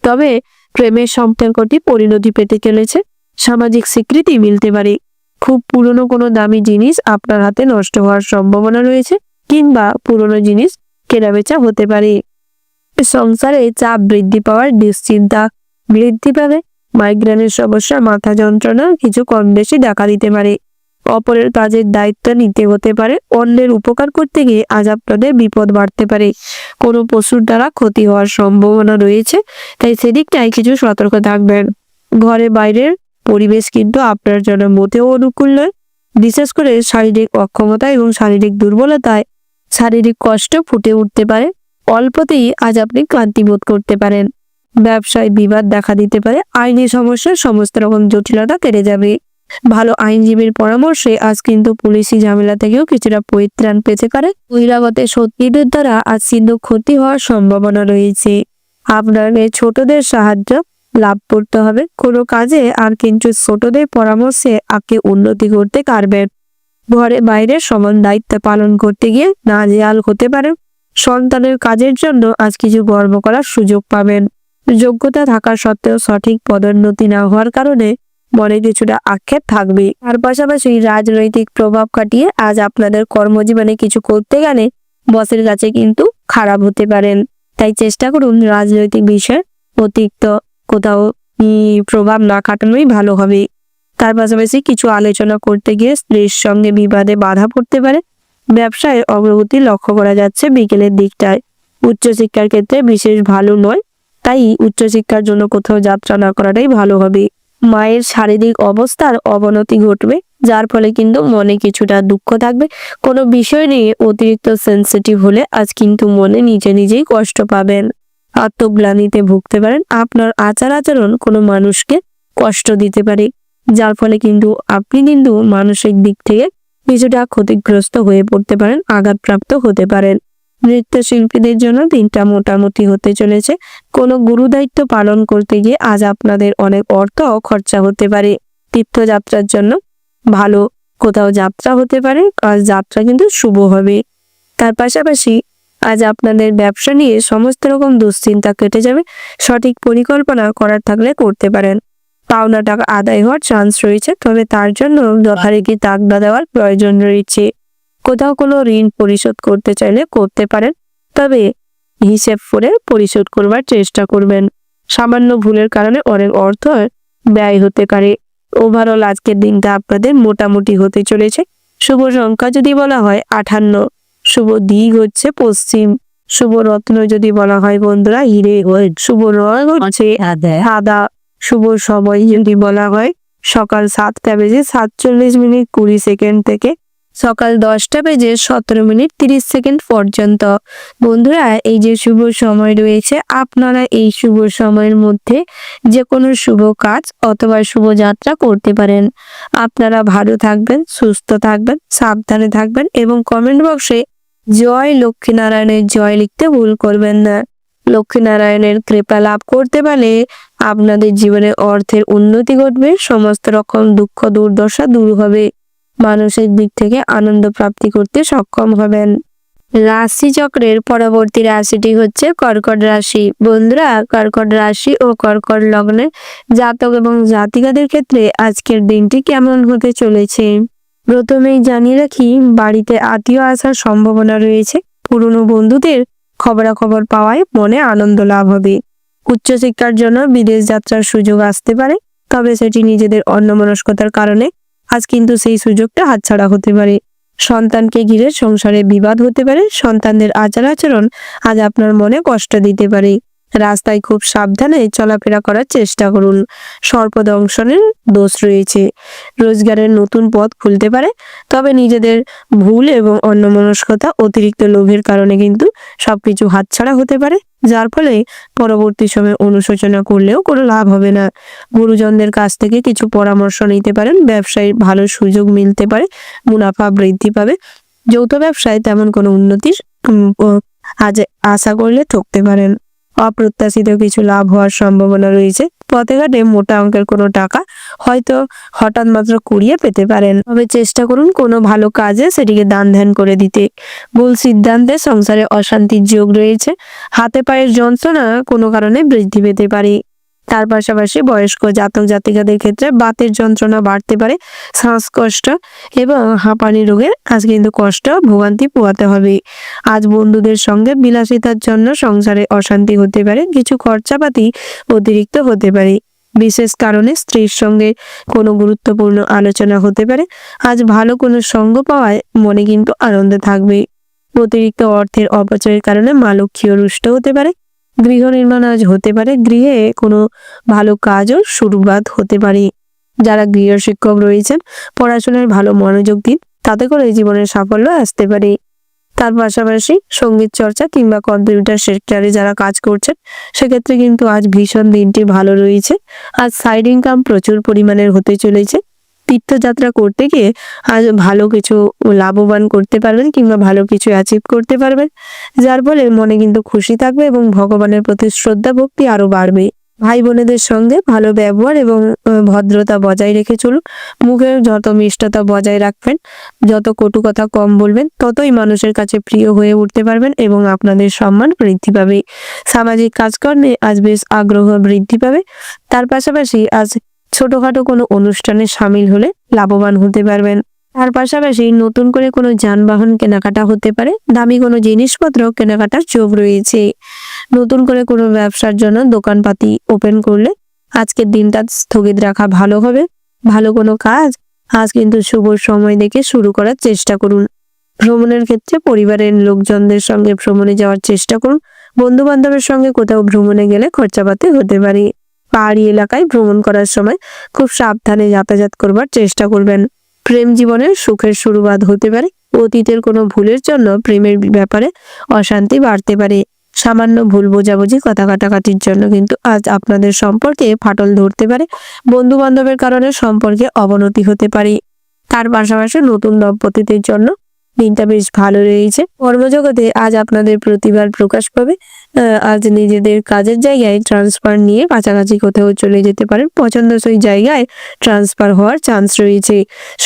তবে প্রেমের সম্পর্কটি পরিণতি পেতে চলেছে। সামাজিক স্বীকৃতি মিলতে পারে। খুব পুরনো কোনো দামি জিনিস আপনার হাতে নষ্ট হওয়ার সম্ভাবনা রয়েছে কিংবা পুরনো জিনিস কেনাবেচা হতে পারে। সংসারে চাপ বৃদ্ধি পাওয়ার দুশ্চিন্তা বৃদ্ধি পাবে। মাইগ্রেনের সমস্যা, মাথা যন্ত্রণা কিছু কম বেশি দেখা দিতে পারে। অপরের কাজের দায়িত্ব নিতে হতে পারে। অন্যের উপকার করতে গিয়ে আজ আপনাদের বিপদ বাড়তে পারে। কোনো পশুর দ্বারা ক্ষতি হওয়ার সম্ভাবনা রয়েছে, তাই সেদিকটাই কিছু সতর্ক থাকবেন। ঘরে বাইরের পরিবেশ কিন্তু আপনার জন্য মোটেও অনুকূল নয়। বিশেষ করে শারীরিক অক্ষমতা এবং শারীরিক দুর্বলতায় শারীরিক কষ্ট ফুটে উঠতে পারে। অল্পতেই আজ আপনি ক্লান্তি বোধ করতে পারেন। ব্যবসায় বিবাদ দেখা দিতে পারে। আইনি সমস্যার সমস্ত রকম জটিলতা কেটে যাবে। ভালো আইনজীবীর পরামর্শে আজ কিন্তু পুলিশি ঝামেলা থেকেও কিছুটা পরিত্রাণ পেতে পারে। বহিরাগত শত্রুদের দ্বারা আজ কিন্তু ক্ষতি হওয়ার সম্ভাবনা রয়েছে। আপনাকে ছোটদের সাহায্য লাভ করতে হবে। কোনো কাজে আর কিন্তু ছোটদের পরামর্শে আপনি উন্নতি করতে পারবেন। ঘরে বাইরে সমান দায়িত্ব পালন করতে গিয়ে নাজেহাল হতে পারেন। সন্তানের কাজের জন্য আজ কিছু গর্ব করার সুযোগ পাবেন। যোগ্যতা থাকা সত্ত্বেও সঠিক পদোন্নতি না হওয়ার কারণে মনে কিছুটা আক্ষেপ থাকবে। তার পাশাপাশি রাজনৈতিক প্রভাব কাটিয়ে আজ আপনাদের কর্মজীবনে কিছু করতে গেলে বসের কাছে কিন্তু খারাপ হতে পারেন। তাই চেষ্টা করুন রাজনৈতিক বিষয়ে অতিরিক্ত কোথাও প্রভাব না খাটানোই ভালো হবে। তার পাশাপাশি কিছু আলোচনা করতে গিয়ে স্ত্রীর সঙ্গে বিবাদে বাধা পড়তে পারে। ব্যবসায় অগ্রগতি লক্ষ্য করা যাচ্ছে বিকেলের দিকটায়। উচ্চশিক্ষার ক্ষেত্রে বিশেষ ভালো নয়, তাই উচ্চশিক্ষার জন্য কোথাও যাত্রা না করাটাই ভালো হবে। মায়ের শারীরিক অবস্থার অবনতি ঘটবে, যার ফলে কিন্তু মনে কিছুটা দুঃখ থাকবে। কোনো বিষয় নিয়ে অতিরিক্ত সেনসিটিভ হলে আজ কিন্তু মনে নিজে নিজেই কষ্ট পাবেন, আত্মগ্লানিতে ভুগতে পারেন। আপনার আচার আচরণ কোনো মানুষকে কষ্ট দিতে পারে, যার ফলে কিন্তু আপনি কিন্তু মানসিক দিক থেকে কিছুটা ক্ষতিগ্রস্ত হয়ে পড়তে পারেন, আঘাতপ্রাপ্ত হতে পারেন। নৃত্যশিল্পীদের জন্য দিনটা মোটামুটি হতে চলেছে। কোনো গুরুদায়িত্ব পালন করতে গিয়ে আজ আপনাদের অনেক অর্থ খরচা হতে পারে। তীর্থযাত্রার জন্য ভালো কোথাও যাত্রা হতে পারে, আজ যাত্রা কিন্তু শুভ হবে। তার পাশাপাশি আজ আপনাদের ব্যবসা নিয়ে সমস্ত রকম দুশ্চিন্তা কেটে যাবে। সঠিক পরিকল্পনা করার থাকলে করতে পারেন। পাওনা টাকা আদায় হওয়ার চান্স রয়েছে, তবে তার জন্য যথারীতি তাগদা দেওয়ার প্রয়োজন রয়েছে। কোথাও কোনো ঋণ পরিশোধ করতে চাইলে করতে পারেন, তবে হিসেব করে পরিশোধ করবার চেষ্টা করবেন। সামান্য ভুলের কারণে অনেক অর্থ ব্যয় হতে পারে। ওভারঅল আজকের দিনটা আপনাদের মোটামুটি হতে চলেছে। শুভ সংখ্যা যদি বলা হয় 58, শুভ দিক হচ্ছে পশ্চিম, শুভ রত্ন যদি বলা হয় বন্ধুরা হিরে, শুভ রং হচ্ছে সাদা, শুভ সময় যদি বলা হয় সকাল 7টা বেজে 47 মিনিট 20 সেকেন্ড থেকে সকাল 10টা বেজে 17 মিনিট 30 সেকেন্ড পর্যন্ত। বন্ধুরা, এই যে শুভ সময় রয়েছে, আপনারা এই শুভ সময়ের মধ্যে যে কোনো শুভ কাজ অথবা শুভ যাত্রা করতে পারেন। আপনারা ভালো থাকবেন, সুস্থ থাকবেন, সাবধানে থাকবেন এবং কমেন্ট বক্সে জয় লক্ষ্মীনারায়ণের জয় লিখতে ভুল করবেন না। লক্ষ্মীনারায়ণের কৃপা লাভ করতে পারলে আপনাদের জীবনে অর্থের উন্নতি ঘটবে, সমস্ত রকম দুঃখ দুর্দশা দূর হবে, মানসিক দিক থেকে আনন্দ প্রাপ্তি করতে সক্ষম হবেন। রাশি চক্রের পরবর্তী রাশিটি হচ্ছে কর্কট রাশি। বন্ধুরা, কর্কট রাশি ও কর্কট লগ্নের জাতক এবং জাতিকাদের ক্ষেত্রে আজকের দিনটি কেমন হতে চলেছে প্রথমেই জানিয়ে রাখি, বাড়িতে আত্মীয় আসার সম্ভাবনা রয়েছে। পুরনো বন্ধুদের খবরাখবর পাওয়ায় মনে আনন্দ লাভ হবে। উচ্চশিক্ষার জন্য বিদেশ যাত্রার সুযোগ আসতে পারে, তবে সেটি নিজেদের অন্যমনস্কতার কারণে আজ কিন্তু সেই সুযোগটা হাতছাড়া হতে পারে। সন্তানকে ঘিরে সংসারে বিবাদ হতে পারে। সন্তানদের আচার আচরণ আজ আপনার মনে কষ্ট দিতে পারে। রাস্তায় খুব সাবধানে চলাফেরা করার চেষ্টা করুন। সর্পদংশনের দোষ রয়েছে। রোজগারের নতুন পথ খুলতে পারে, তবে নিজেদের ভুল এবং অন্যমনস্কতা অতিরিক্ত লোভের কারণে কিন্তু সবকিছু হাতছাড়া হতে পারে, যার ফলে পরবর্তী সময়ে অনুশোচনা করলেও কোনো লাভ হবে না। গুরুজনদের কাছ থেকে কিছু পরামর্শ নিতে পারেন। ব্যবসায় ভালো সুযোগ মিলতে পারে, মুনাফা বৃদ্ধি পাবে। যৌথ ব্যবসায় তেমন কোনো উন্নতির আজ আশা করলে ঠকতে পারেন। অপ্রত্যাশিত কিছু লাভ হওয়ার সম্ভাবনা রয়েছে। পথে ঘাটে মোটা অঙ্কের কোনো টাকা হয়তো হঠাৎ মাত্র কুড়িয়ে পেতে পারেন, তবে চেষ্টা করুন কোনো ভালো কাজে সেটিকে দান ধ্যান করে দিতে। ভুল সিদ্ধান্তে সংসারে অশান্তির যোগ রয়েছে। হাতে পায়ের যন্ত্রণা কোনো কারণে বৃদ্ধি পেতে পারে। তার পাশাপাশি বয়স্ক জাতক জাতিকাদের ক্ষেত্রে বাতের যন্ত্রণা বাড়তে পারে। শ্বাসকষ্ট এবং হাঁপানি রোগের আজ কিন্তু কষ্ট ভোগান্তি পোহাতে হবে। আজ বন্ধুদের সঙ্গে বিলাসিতার জন্য সংসারে অশান্তি হতে পারে। কিছু খরচাপাতি অতিরিক্ত হতে পারে। বিশেষ কারণে স্ত্রীর সঙ্গে কোনো গুরুত্বপূর্ণ আলোচনা হতে পারে। আজ ভালো কোনো সঙ্গ পাওয়ায় মনে কিন্তু আনন্দ থাকবে। অতিরিক্ত অর্থের অপচয়ের কারণে মা লক্ষ্মীও রুষ্ট হতে পারে। গৃহ নির্মাণ আজ হতে পারে। গৃহে কোনো ভালো কাজও শুরুবাত হতে পারে। যারা গৃহ শিক্ষক রয়েছেন, পড়াশোনায় ভালো মনোযোগ দিন, তাতে করে জীবনের সাফল্য আসতে পারে। তার পাশাপাশি সঙ্গীত চর্চা কিংবা কম্পিউটার সেক্টরে যারা কাজ করছেন, সেক্ষেত্রে কিন্তু আজ ভীষণ দিনটি ভালো রয়েছে। আজ সাইড ইনকাম প্রচুর পরিমাণের হতে চলেছে। তীর্থযাত্রা করতে গিয়ে আজ ভালো কিছু লাভবান করতে পারবেন কিংবা ভালো কিছু অ্যাচিভ করতে পারবেন, যার ফলে মনে কিন্তু খুশি থাকবে এবং ভগবানের প্রতি শ্রদ্ধা ভক্তি আরো বাড়বে। ভাই বোনেদের সঙ্গে ভালো ব্যবহার এবং ভদ্রতা বজায় রেখে চলুন। মুখে যত মিষ্টতা বজায় রাখবেন, যত কটু কথা কম বলবেন, ততই মানুষের কাছে প্রিয় হয়ে উঠতে পারবেন এবং আপনাদের সম্মান বৃদ্ধি পাবে। সামাজিক কাজকর্মে আজ বেশ আগ্রহ বৃদ্ধি পাবে। তার পাশাপাশি আজ ছোটখাটো কোনো অনুষ্ঠানে সামিল হলে লাভবান হতে পারবেন। তার পাশাপাশি নতুন করে কোনো যানবাহন কেনাকাটা হতে পারে, দামি কোনো জিনিসপত্র কেনাকাটার যোগ রয়েছে। নতুন করে কোনো ব্যবসার জন্য দোকানপাতি ওপেন করলে আজকের দিনটা স্থগিত রাখা ভালো হবে। ভালো কোনো কাজ আজ কিন্তু শুভ সময় দেখে শুরু করার চেষ্টা করুন। ভ্রমণের ক্ষেত্রে পরিবারের লোকজনদের সঙ্গে ভ্রমণে যাওয়ার চেষ্টা করুন। বন্ধু বান্ধবের সঙ্গে কোথাও ভ্রমণে গেলে খরচাপাতি হতে পারে। পাহাড়ি এলাকায় ভ্রমণ করার সময় খুব সাবধানে যাতায়াত করবার চেষ্টা করবেন। প্রেম জীবনের সুখের শুরুয়াত হতে পারে। অতীতের কোনো ভুলের জন্য প্রেমের ব্যাপারে অশান্তি বাড়তে পারে। সামান্য ভুল বোঝাবুঝি কথা কাটাকাটির জন্য কিন্তু আজ আপনাদের সম্পর্কে ফাটল ধরতে পারে। বন্ধু বান্ধবের কারণে সম্পর্কে অবনতি হতে পারে। তার পাশাপাশি নতুন দম্পতিদের জন্য দিনটা বেশ ভালো রয়েছে। কর্মজগতে আজ আপনাদের প্রতিভার প্রকাশ পাবে। আজ নিজেদের কাজের জায়গায় ট্রান্সফার নিয়ে কাছাকাছি কোথাও চলে যেতে পারেন। পছন্দসই জায়গায় ট্রান্সফার হওয়ার চান্স রয়েছে।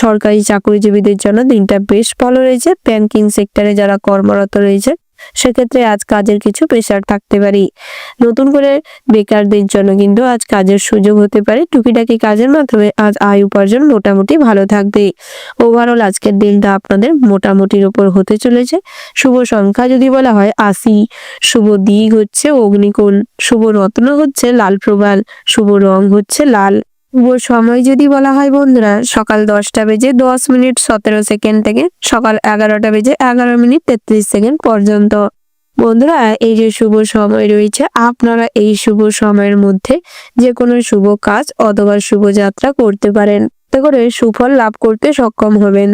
সরকারি চাকরিজীবীদের জন্য দিনটা বেশ ভালো রয়েছে। ব্যাংকিং সেক্টরে যারা কর্মরত রয়েছে সেক্ষেত্রে আজ কাজের কিছু প্রেশার থাকতে পারে। নতুন করে বেকারদের জন্য কিন্তু আজ কাজের সুযোগ হতে পারে। টুকিটাকি কাজের মাধ্যমে আজ আয় উপার্জন মোটামুটি ভালো থাকবে। ওভারঅল আজকের দিনটা আপনাদের মোটামুটির উপর হতে চলেছে। শুভ সংখ্যা যদি বলা হয় 80, শুভ দিক হচ্ছে অগ্নিকোণ, শুভ রত্ন হচ্ছে লাল প্রবাল, শুভ রং হচ্ছে লাল। শুভ সময় যদি বলা হয় বন্ধুরা, সকাল 10টা বেজে 10 মিনিট 17 সেকেন্ড থেকে সকাল 11টা বেজে 11 মিনিট 33 সেকেন্ড পর্যন্ত। বন্ধুরা, এই যে শুভ সময় রয়েছে, আপনারা এই শুভ সময়ের মধ্যে যে কোনো শুভ কাজ অথবা শুভযাত্রা করতে পারেন। এতে করে সুফল লাভ করতে সক্ষম হবেন।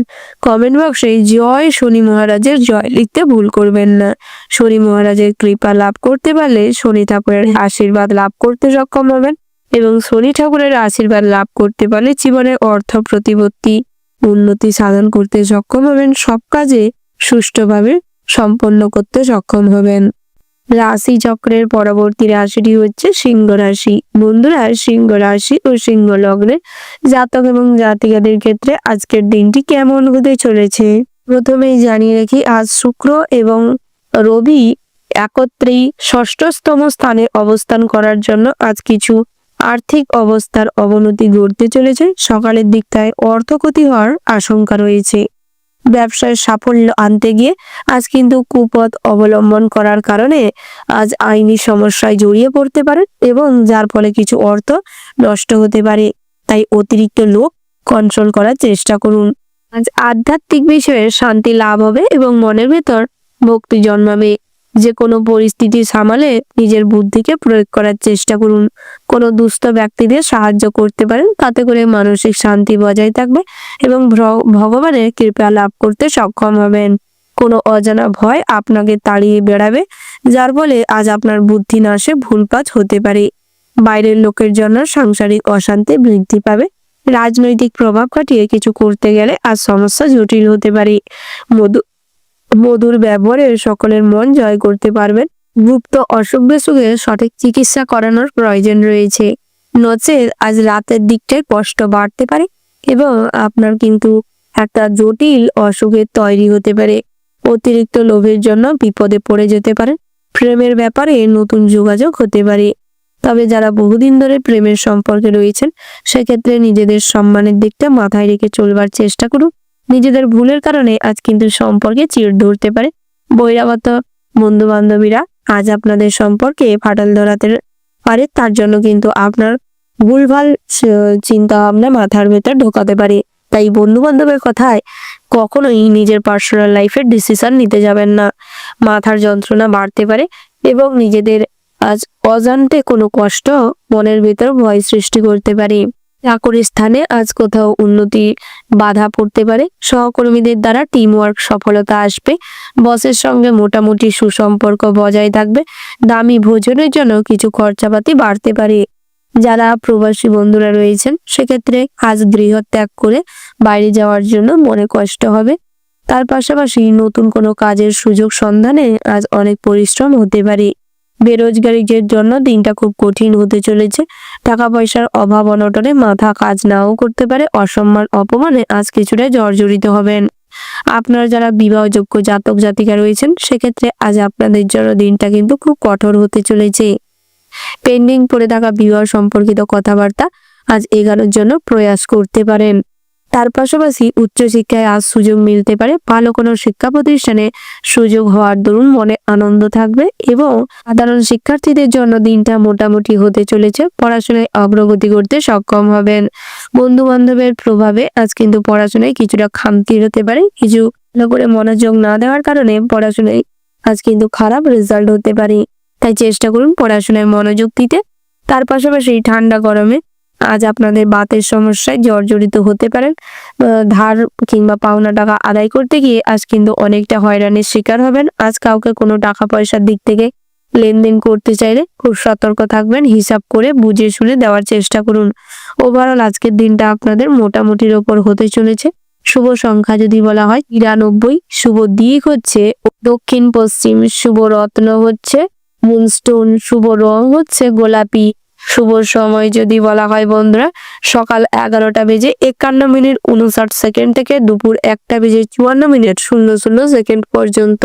কমেন্ট বক্সে জয় শনি মহারাজের জয় লিখতে ভুল করবেন না। শনি মহারাজের কৃপা লাভ করতে পারলে শনি ঠাকুরের আশীর্বাদ লাভ করতে সক্ষম হবেন এবং শনি ঠাকুরের আশীর্বাদ লাভ করতে পারলে জীবনে অর্থ প্রতিপত্তি উন্নতি সাধন করতে সক্ষম হবেন। সব কাজে সুষ্ঠুভাবে সম্পন্ন করতে সক্ষম হবেন। রাশি চক্রের পরবর্তী রাশিটি হচ্ছে সিংহ রাশি। বন্ধুরা, সিংহ রাশি ও সিংহ লগ্নের জাতক এবং জাতিকাদের ক্ষেত্রে আজকের দিনটি কেমন হতে চলেছে প্রথমেই জানিয়ে রাখি, আজ শুক্র এবং রবি একত্রেই ষষ্ঠতম স্থানে অবস্থান করার জন্য আজ কিছু আর্থিক অবস্থার অবনতি ঘটতে চলেছে। সকালের দিকটায় অর্থক্ষতি হওয়ার আশঙ্কা রয়েছে। ব্যবসায় সাফল্য আনতে গিয়ে আজ কিন্তু কুপথ অবলম্বন করার কারণে আজ আইনি সমস্যায় জড়িয়ে পড়তে পারেন এবং যার ফলে কিছু অর্থ নষ্ট হতে পারে। তাই অতিরিক্ত লোক কন্ট্রোল করার চেষ্টা করুন। আজ আধ্যাত্মিক বিষয়ে শান্তি লাভ হবে এবং মনের ভেতর ভক্তি জন্মাবে। যে কোনো পরিস্থিতি সামালে নিজের বুদ্ধিকে প্রয়োগ করার চেষ্টা করুন। কোনো দুস্থ ব্যক্তিদের সাহায্য করতে পারেন, তাতে করে মানসিক শান্তি বজায় থাকবে এবং ভগবানের কৃপা লাভ করতে সক্ষম হবেন। কোনো অজানা ভয় আপনাকে তাড়িয়ে বেড়াবে, যার ফলে আজ আপনার বুদ্ধি নাশে ভুল কাজ হতে পারে। বাইরের লোকের জন্য সাংসারিক অশান্তি বৃদ্ধি পাবে। রাজনৈতিক প্রভাব কাটিয়ে কিছু করতে গেলে আজ সমস্যা জটিল হতে পারে। মধুর ব্যবহারে সকলের মন জয় করতে পারবেন। গুপ্ত অসুখ বিসুখের সঠিক চিকিৎসা করানোর প্রয়োজন রয়েছে, নচেৎ আজ রাতের দিকটায় কষ্ট বাড়তে পারে এবং আপনার কিন্তু একটা জটিল অসুখের তৈরি হতে পারে। অতিরিক্ত লোভের জন্য বিপদে পড়ে যেতে পারেন। প্রেমের ব্যাপারে নতুন যোগাযোগ হতে পারে। তবে যারা বহুদিন ধরে প্রেমের সম্পর্কে রয়েছেন সেক্ষেত্রে নিজেদের সম্মানের দিকটা মাথায় রেখে চলবার চেষ্টা করুন। নিজেদের ভুলের কারণে আজ কিন্তু সম্পর্কে চিড় ধরতে পারে। বহিরাগত বন্ধু বান্ধবীরা আজ আপনাদের সম্পর্কে ফাটল ধরাতে পারে, তার জন্য কিন্তু আপনার ভুলভাল চিন্তা ভাবনা মাথার ভেতর ঢোকাতে পারে। তাই বন্ধু বান্ধবের কথায় কখনোই নিজের পার্সোনাল লাইফের ডিসিশন নিতে যাবেন না। মাথার যন্ত্রণা বাড়তে পারে এবং নিজেদের আজ অজান্তে কোনো কষ্ট মনের ভেতর ভয় সৃষ্টি করতে পারে। চাকরির স্থানে আজ কোথাও উন্নতি বাধা পড়তে পারে। সহকর্মীদের দ্বারা টিম ওয়ার্ক সফলতা আসবে। বসের সঙ্গে মোটামুটি সুসম্পর্ক বজায় থাকবে। দামি ভোজনের জন্য কিছু খরচাপাতি বাড়তে পারে। যারা প্রবাসী বন্ধুরা রয়েছেন সেক্ষেত্রে আজ গৃহ ত্যাগ করে বাইরে যাওয়ার জন্য মনে কষ্ট হবে। তার পাশাপাশি নতুন কোনো কাজের সুযোগ সন্ধানে আজ অনেক পরিশ্রম হতে পারে। বেরোজগারীদের জন্য দিনটা খুব কঠিন হতে চলেছে। টাকা পয়সার অভাব অনটনে মাথা কাজ নাও করতে পারে। অসম্মান অপমানে আজ কিছুটা জর্জরিত হবেন। আপনারা যারা বিবাহযোগ্য জাতক জাতিকা রয়েছেন সেক্ষেত্রে আজ আপনাদের জন্য দিনটা কিন্তু খুব কঠোর হতে চলেছে। পেন্ডিং পড়ে থাকা বিবাহ সম্পর্কিত কথাবার্তা আজ এগোনোর জন্য প্রয়াস করতে পারেন। তার পাশাপাশি উচ্চশিক্ষায় আজ সুযোগ মিলতে পারে, ভালো কোনো শিক্ষা প্রতিষ্ঠানে সুযোগ হওয়ার দরুন মনে আনন্দ থাকবে এবং সাধারণ শিক্ষার্থীদের জন্য দিনটা মোটামুটি হতে চলেছে, পড়াশোনায় অগ্রগতি করতে সক্ষম হবেন। বন্ধু বান্ধবের প্রভাবে আজ কিন্তু পড়াশোনায় কিছুটা খামতি হতে পারে, কিছু ভালো করে মনোযোগ না দেওয়ার কারণে পড়াশোনায় আজ কিন্তু খারাপ রেজাল্ট হতে পারে, তাই চেষ্টা করুন পড়াশোনায় মনোযোগ দিতে। তার পাশাপাশি ঠান্ডা গরমে আজ আপনাদের বাতের সমস্যায় জর্জরিত হতে পারেন। ধার কিংবা পাওনা টাকা আদায় করতে গিয়ে আজ কিন্তু অনেকটা হয়রানির শিকার হবেন। আজ কাউকে কোনো টাকা পয়সার দিক থেকে লেনদেন করতে চাইলে খুব সতর্ক থাকবেন, হিসাব করে বুঝে শুনে দেওয়ার চেষ্টা করুন। ওভারঅল আজকের দিনটা আপনাদের মোটামুটির ওপর হতে চলেছে। শুভ সংখ্যা যদি বলা হয় 93, শুভ দিক হচ্ছে দক্ষিণ পশ্চিম, শুভ রত্ন হচ্ছে মুনস্টোন, শুভ রং হচ্ছে গোলাপি, শুভ সময় যদি বলা হয় বন্ধুরা সকাল 11:51:59 থেকে দুপুর 1:54:00 পর্যন্ত।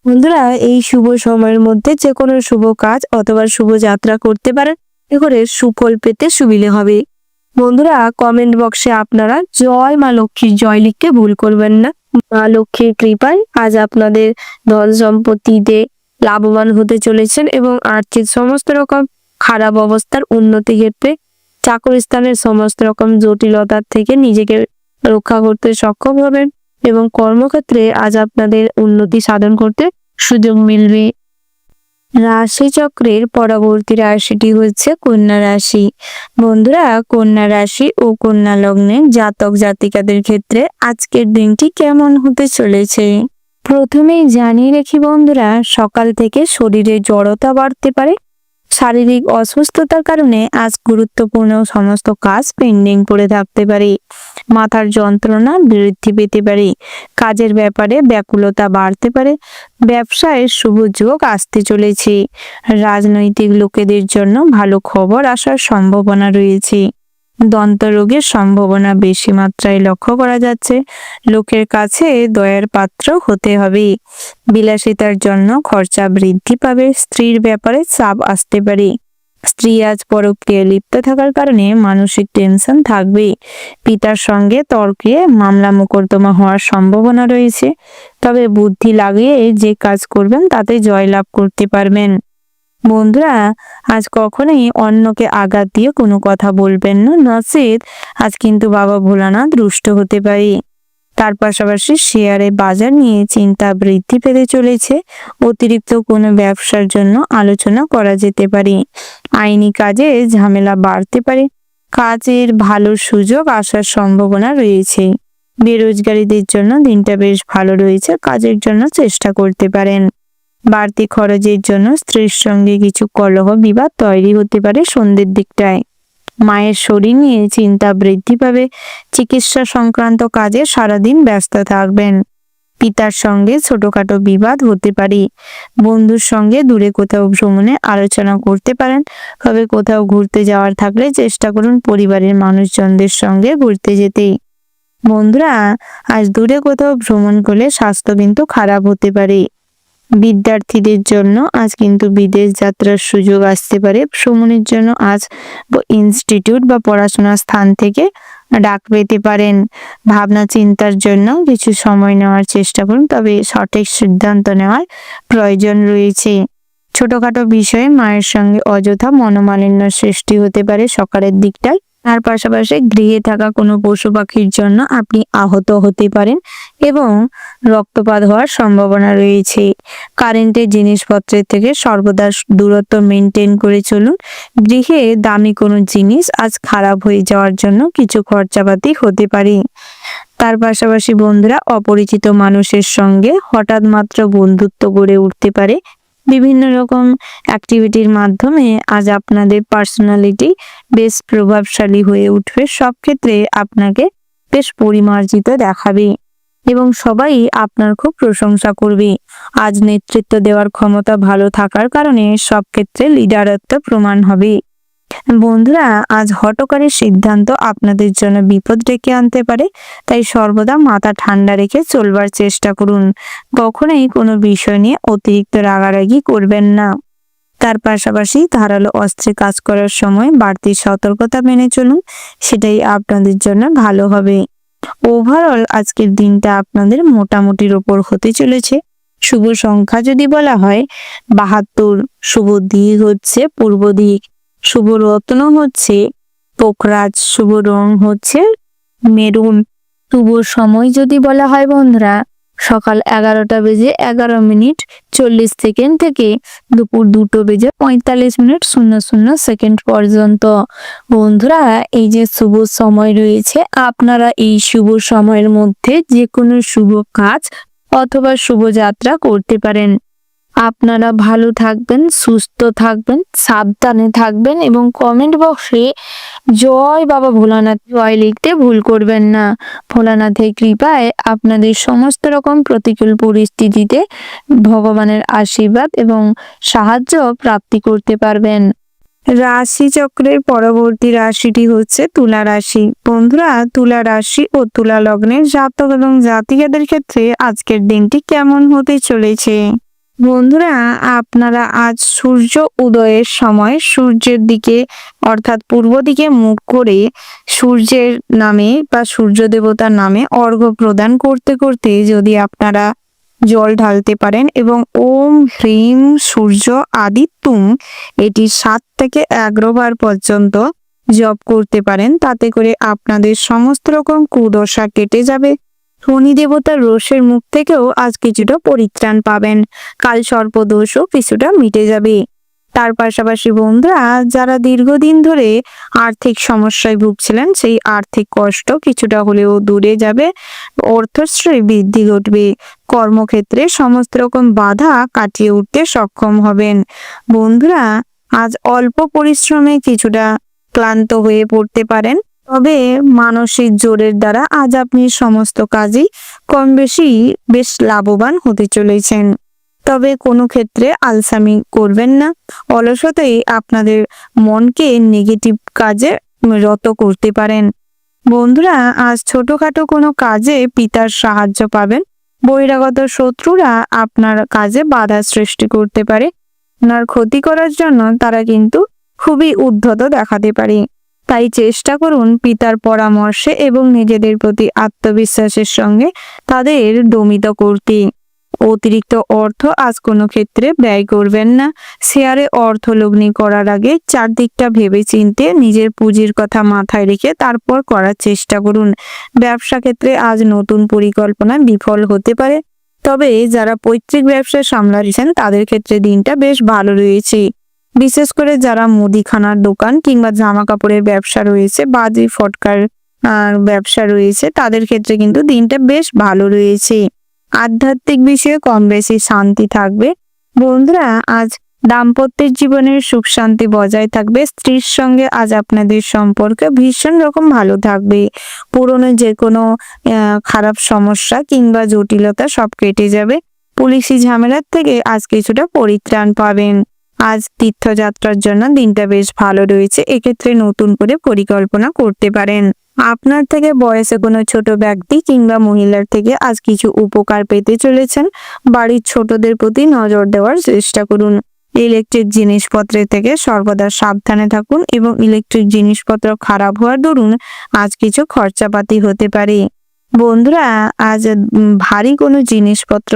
বন্ধুরা এই শুভ সময়ের মধ্যে যে কোনো শুভ কাজ অথবা শুভ যাত্রা করতে পারেন, এ করে সুফল পেতে সুবিধে হবে। বন্ধুরা কমেন্ট বক্সে আপনারা জয় মা লক্ষ্মীর জয় লিখতে ভুল করবেন না। মা লক্ষ্মীর কৃপায় আজ আপনাদের ধন সম্পত্তিতে লাভবান হতে চলেছেন এবং আর্থিক সমস্ত রকম খারাপ অবস্থার উন্নতি ক্ষেত্রে চাকরি স্থানের সমস্ত রকম জটিলতার থেকে নিজেকে রক্ষা করতে সক্ষম হবেন এবং কর্মক্ষেত্রে আজ আপনাদের উন্নতি সাধন করতে সুযোগ মিলবে। রাশিচক্রের পরবর্তী রাশিটি হচ্ছে কন্যা রাশি। বন্ধুরা কন্যা রাশি ও কন্যা লগ্নে জাতক জাতিকাদের ক্ষেত্রে আজকের দিনটি কেমন হতে চলেছে প্রথমেই জানিয়ে রাখি বন্ধুরা, সকাল থেকে শরীরে জড়তা বাড়তে পারে। শারীরিক অসুস্থতার কারণে আজ গুরুত্বপূর্ণ সমস্ত কাজ পেন্ডিং পড়ে থাকতে পারে। মাথার যন্ত্রণা বৃদ্ধি পেতে পারে। কাজের ব্যাপারে ব্যাকুলতা বাড়তে পারে। ব্যবসায় শুভ যোগ আসতে চলেছে। রাজনৈতিক লোকেদের জন্য ভালো খবর আসার সম্ভাবনা রয়েছে। দন্ত রোগের সম্ভাবনা বেশি মাত্রায় লক্ষ্য করা যাচ্ছে। লোকের কাছে দয়ার পাত্র হতে হবে। বিলাসিতার জন্য খরচা বৃদ্ধি পাবে। স্ত্রীর ব্যাপারে চাপ আসতে পারে। স্ত্রী আজ পরক্রিয়ায় লিপ্ত থাকার কারণে মানসিক টেনশন থাকবে। পিতার সঙ্গে তর্কে মামলা মোকদ্দমা হওয়ার সম্ভাবনা রয়েছে, তবে বুদ্ধি লাগিয়ে যে কাজ করবেন তাতে জয়লাভ করতে পারবেন। বন্ধুরা আজ কখনোই অন্যকে আঘাত দিয়ে কোনো কথা বলবেন না, নচেৎ আজ কিন্তু বাবা ভোলানাথ রুষ্ট হতে পারে। তার পাশাপাশি শেয়ারে বাজার নিয়ে চিন্তা বৃদ্ধি পেতে চলেছে। অতিরিক্ত কোনো ব্যবসার জন্য আলোচনা করা যেতে পারে। আইনি কাজে ঝামেলা বাড়তে পারে। কাজের ভালো সুযোগ আসার সম্ভাবনা রয়েছে। বেরোজগারীদের জন্য দিনটা বেশ ভালো রয়েছে, কাজের জন্য চেষ্টা করতে পারেন। বাড়তি খরচের জন্য স্ত্রীর সঙ্গে কিছু কলহ বিবাদ তৈরি হতে পারে সন্ধ্যের দিকটায়। মায়ের শরীর নিয়ে চিন্তা বৃদ্ধি পাবে। চিকিৎসা সংক্রান্ত কাজে সারাদিন ব্যস্ত থাকবেন। পিতার সঙ্গে ছোটখাটো বিবাদ হতে পারে। বন্ধুর সঙ্গে দূরে কোথাও ভ্রমণে আলোচনা করতে পারেন। তবে কোথাও ঘুরতে যাওয়ার থাকলে চেষ্টা করুন পরিবারের মানুষজনদের সঙ্গে ঘুরতে যেতে। বন্ধুরা আজ দূরে কোথাও ভ্রমণ করলে স্বাস্থ্য কিন্তু খারাপ হতে পারে। বিদ্যার্থীদের জন্য আজ কিন্তু বিদেশ যাত্রার সুযোগ আসতে পারে। ভ্রমণের জন্য আজ ইনস্টিটিউট বা পড়াশোনার স্থান থেকে ডাক পেতে পারেন। ভাবনা চিন্তার জন্য কিছু সময় নেওয়ার চেষ্টা করুন, তবে সঠিক সিদ্ধান্ত নেওয়ার প্রয়োজন রয়েছে। ছোটখাটো বিষয়ে মায়ের সঙ্গে অযথা মনোমালিন্য সৃষ্টি হতে পারে সকালের দিকটায়। তার পাশাপাশি গৃহে থাকা কোনো পশু পাখির জন্য আপনি আহত হতে পারেন এবং রক্তপাত হওয়ার সম্ভাবনা রয়েছে। কারেন্টের জিনিসপত্রের থেকে সর্বদা দূরত্ব মেনটেন করে চলুন। গৃহে দামি কোনো জিনিস আজ খারাপ হয়ে যাওয়ার জন্য কিছু খরচাপাতি হতে পারে। তার পাশাপাশি বন্ধুরা অপরিচিত মানুষের সঙ্গে হঠাৎ মাত্র বন্ধুত্ব গড়ে উঠতে পারে। বিভিন্ন রকম অ্যাক্টিভিটির মাধ্যমে আজ আপনাদের পার্সোনালিটি বেশ প্রভাবশালী হয়ে উঠবে। সব ক্ষেত্রে আপনাকে বেশ পরিমার্জিত দেখাবে এবং সবাই আপনার খুব প্রশংসা করবে। আজ নেতৃত্ব দেওয়ার ক্ষমতা ভালো থাকার কারণে সব ক্ষেত্রে লিডারত্ব প্রমাণ হবে। বন্ধুরা আজ হঠকারী সিদ্ধান্ত আপনাদের জন্য বিপদ ডেকে আনতে পারে, তাই সর্বদা মাথা ঠান্ডা রেখে চলবার চেষ্টা করুন। কখনোই কোনো বিষয় নিয়ে অতিরিক্ত রাগারাগি করবেন না। তার পাশাপাশি ধারালো অস্ত্রে কাজ করার সময় বাড়তি সতর্কতা মেনে চলুন, সেটাই আপনাদের জন্য ভালো হবে। ওভারঅল আজকের দিনটা আপনাদের মোটামুটির ওপর হতে চলেছে। শুভ সংখ্যা যদি বলা হয় 72, শুভ দিক হচ্ছে পূর্ব দিক, শুভ রত্ন হচ্ছে পোখরাজ, শুভ রং হচ্ছে মেরুন। শুভ সময় যদি বলা হয় বন্ধুরা সকাল 11:11:40 থেকে দুপুর 2:45:00 পর্যন্ত। বন্ধুরা এই যে শুভ সময় রয়েছে, আপনারা এই শুভ সময়ের মধ্যে যে কোনো শুভ কাজ অথবা শুভযাত্রা করতে পারেন। আপনারা ভালো থাকবেন, সুস্থ থাকবেন, সাবধানে থাকবেন এবং কমেন্ট বক্সে জয় বাবা ভোলানাথ জয় লিখতে ভুল করবেন না। ভোলানাথের কৃপায় আপনাদের সমস্ত রকম প্রতিকূল পরিস্থিতিতে ভগবানের আশীর্বাদ এবং সাহায্য প্রাপ্তি করতে পারবেন। রাশি চক্রের পরবর্তী রাশিটি হচ্ছে তুলা রাশি। বন্ধুরা তুলা রাশি ও তুলা লগ্নের জাতক এবং জাতিকাদের ক্ষেত্রে আজকের দিনটি কেমন হতে চলেছে? বন্ধুরা আপনারা আজ সূর্য উদয়ের সময় সূর্যের দিকে অর্থাৎ পূর্ব দিকে মুখ করে সূর্যের নামে বা সূর্য দেবতার নামে অর্ঘ্য প্রদান করতে করতে যদি আপনারা জল ঢালতে পারেন এবং ওম হ্রিম সূর্য আদিত্যুম এটি 7 থেকে 11 বার পর্যন্ত জপ করতে পারেন, তাতে করে আপনাদের সমস্ত রকম কুদশা কেটে যাবে। শনি দেবতার রোষের মুখ থেকেও আজ কিছুটা পরিত্রাণ পাবেন। কাল সর্পদোষও কিছুটা মিটে যাবে। তার পাশাপাশি বন্ধুরা যারা দীর্ঘদিন ধরে আর্থিক সমস্যায় ভুগছিলেন সেই আর্থিক কষ্ট কিছুটা হলেও দূরে যাবে, অর্থশ্রী বৃদ্ধি ঘটবে, কর্মক্ষেত্রে সমস্ত রকম বাধা কাটিয়ে উঠতে সক্ষম হবেন। বন্ধুরা আজ অল্প পরিশ্রমে কিছুটা ক্লান্ত হয়ে পড়তে পারেন, তবে মানসিক জোরের দ্বারা আজ আপনি সমস্ত কাজই কম বেশি বেশ লাভবান হতে চলেছেন। তবে কোনো ক্ষেত্রে আলসামি করবেন না, অলসতাই আপনাদের মনকে নেগেটিভ কাজে রত করতে পারেন। বন্ধুরা আজ ছোটখাটো কোনো কাজে পিতার সাহায্য পাবেন। বহিরাগত শত্রুরা আপনার কাজে বাধা সৃষ্টি করতে পারে, আপনার ক্ষতি করার জন্য তারা কিন্তু খুবই উদ্ধত দেখাতে পারে। তাই চেষ্টা করুন পিতার পরামর্শে এবং নিজেদের প্রতি আত্মবিশ্বাসের সঙ্গে তাদের দমিত করতে। অতিরিক্ত অর্থ আজ কোনো ক্ষেত্রে ব্যয় করবেন না। শেয়ারে অর্থ লগ্নি করার আগে চারদিকটা ভেবে চিনতে নিজের পুঁজির কথা মাথায় রেখে তারপর করার চেষ্টা করুন। ব্যবসা ক্ষেত্রে আজ নতুন পরিকল্পনা বিফল হতে পারে, তবে যারা পৈতৃক ব্যবসা সামলাচ্ছেন তাদের ক্ষেত্রে দিনটা বেশ ভালো রয়েছে। বিশেষ করে যারা মুদিখানার দোকান কিংবা জামা কাপড়ের ব্যবসা রয়েছে, বাজি ফটকার ব্যবসা রয়েছে, তাদের ক্ষেত্রে কিন্তু দিনটা বেশ ভালো রয়েছে। আধ্যাত্মিক বিষয়ে কম বেশি শান্তি থাকবে। বন্ধুরা আজ দাম্পত্যের জীবনের সুখ শান্তি বজায় থাকবে। স্ত্রীর সঙ্গে আজ আপনাদের সম্পর্ক ভীষণ রকম ভালো থাকবে। পুরনো যে কোনো খারাপ সমস্যা কিংবা জটিলতা সব কেটে যাবে। পুলিশি ঝামেলার থেকে আজ কিছুটা পরিত্রাণ পাবেন। আজ তীর্থযাত্রার জন্য দিনটা বেশ ভালো রয়েছে, এক্ষেত্রে নতুন করে পরিকল্পনা করতে পারেন। আপনার থেকে বয়সে কোনো ছোট ব্যক্তি কিংবা মহিলার থেকে আজ কিছু উপকার পেতে চলেছেন। বাড়ির ছোটদের প্রতি নজর দেওয়ার চেষ্টা করুন। ইলেকট্রিক জিনিসপত্রের থেকে সর্বদা সাবধানে থাকুন এবং ইলেকট্রিক জিনিসপত্র খারাপ হওয়ার দরুন আজ কিছু খরচাপাতি হতে পারে। বন্ধুরা আজ ভারী কোনো জিনিসপত্র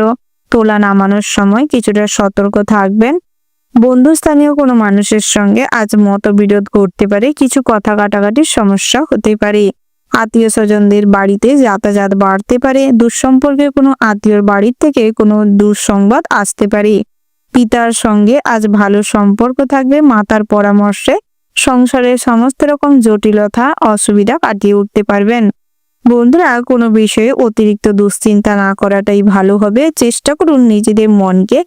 তোলা নামানোর সময় কিছুটা সতর্ক থাকবেন। বন্ধুস্থানীয় কোনো মানুষের সঙ্গে আজ মতবিরোধ করতে পারে, কিছু কথা কাটাকাটির সমস্যা হতে পারে। আত্মীয় স্বজনদের বাড়িতে যাতায়াত বাড়তে পারে। দুঃসম্পর্কে কোনো আত্মীয়র বাড়ির থেকে কোনো দুঃসংবাদ আসতে পারে। পিতার সঙ্গে আজ ভালো সম্পর্ক থাকবে। মাতার পরামর্শে সংসারের সমস্ত রকম জটিলতা অসুবিধা কাটিয়ে উঠতে পারবেন। বন্ধুরা কোনো বিষয়ে অতিরিক্ত দুশ্চিন্তা না করাটাই ভালো হবে। চেষ্টা করুন নিজেদের মনকে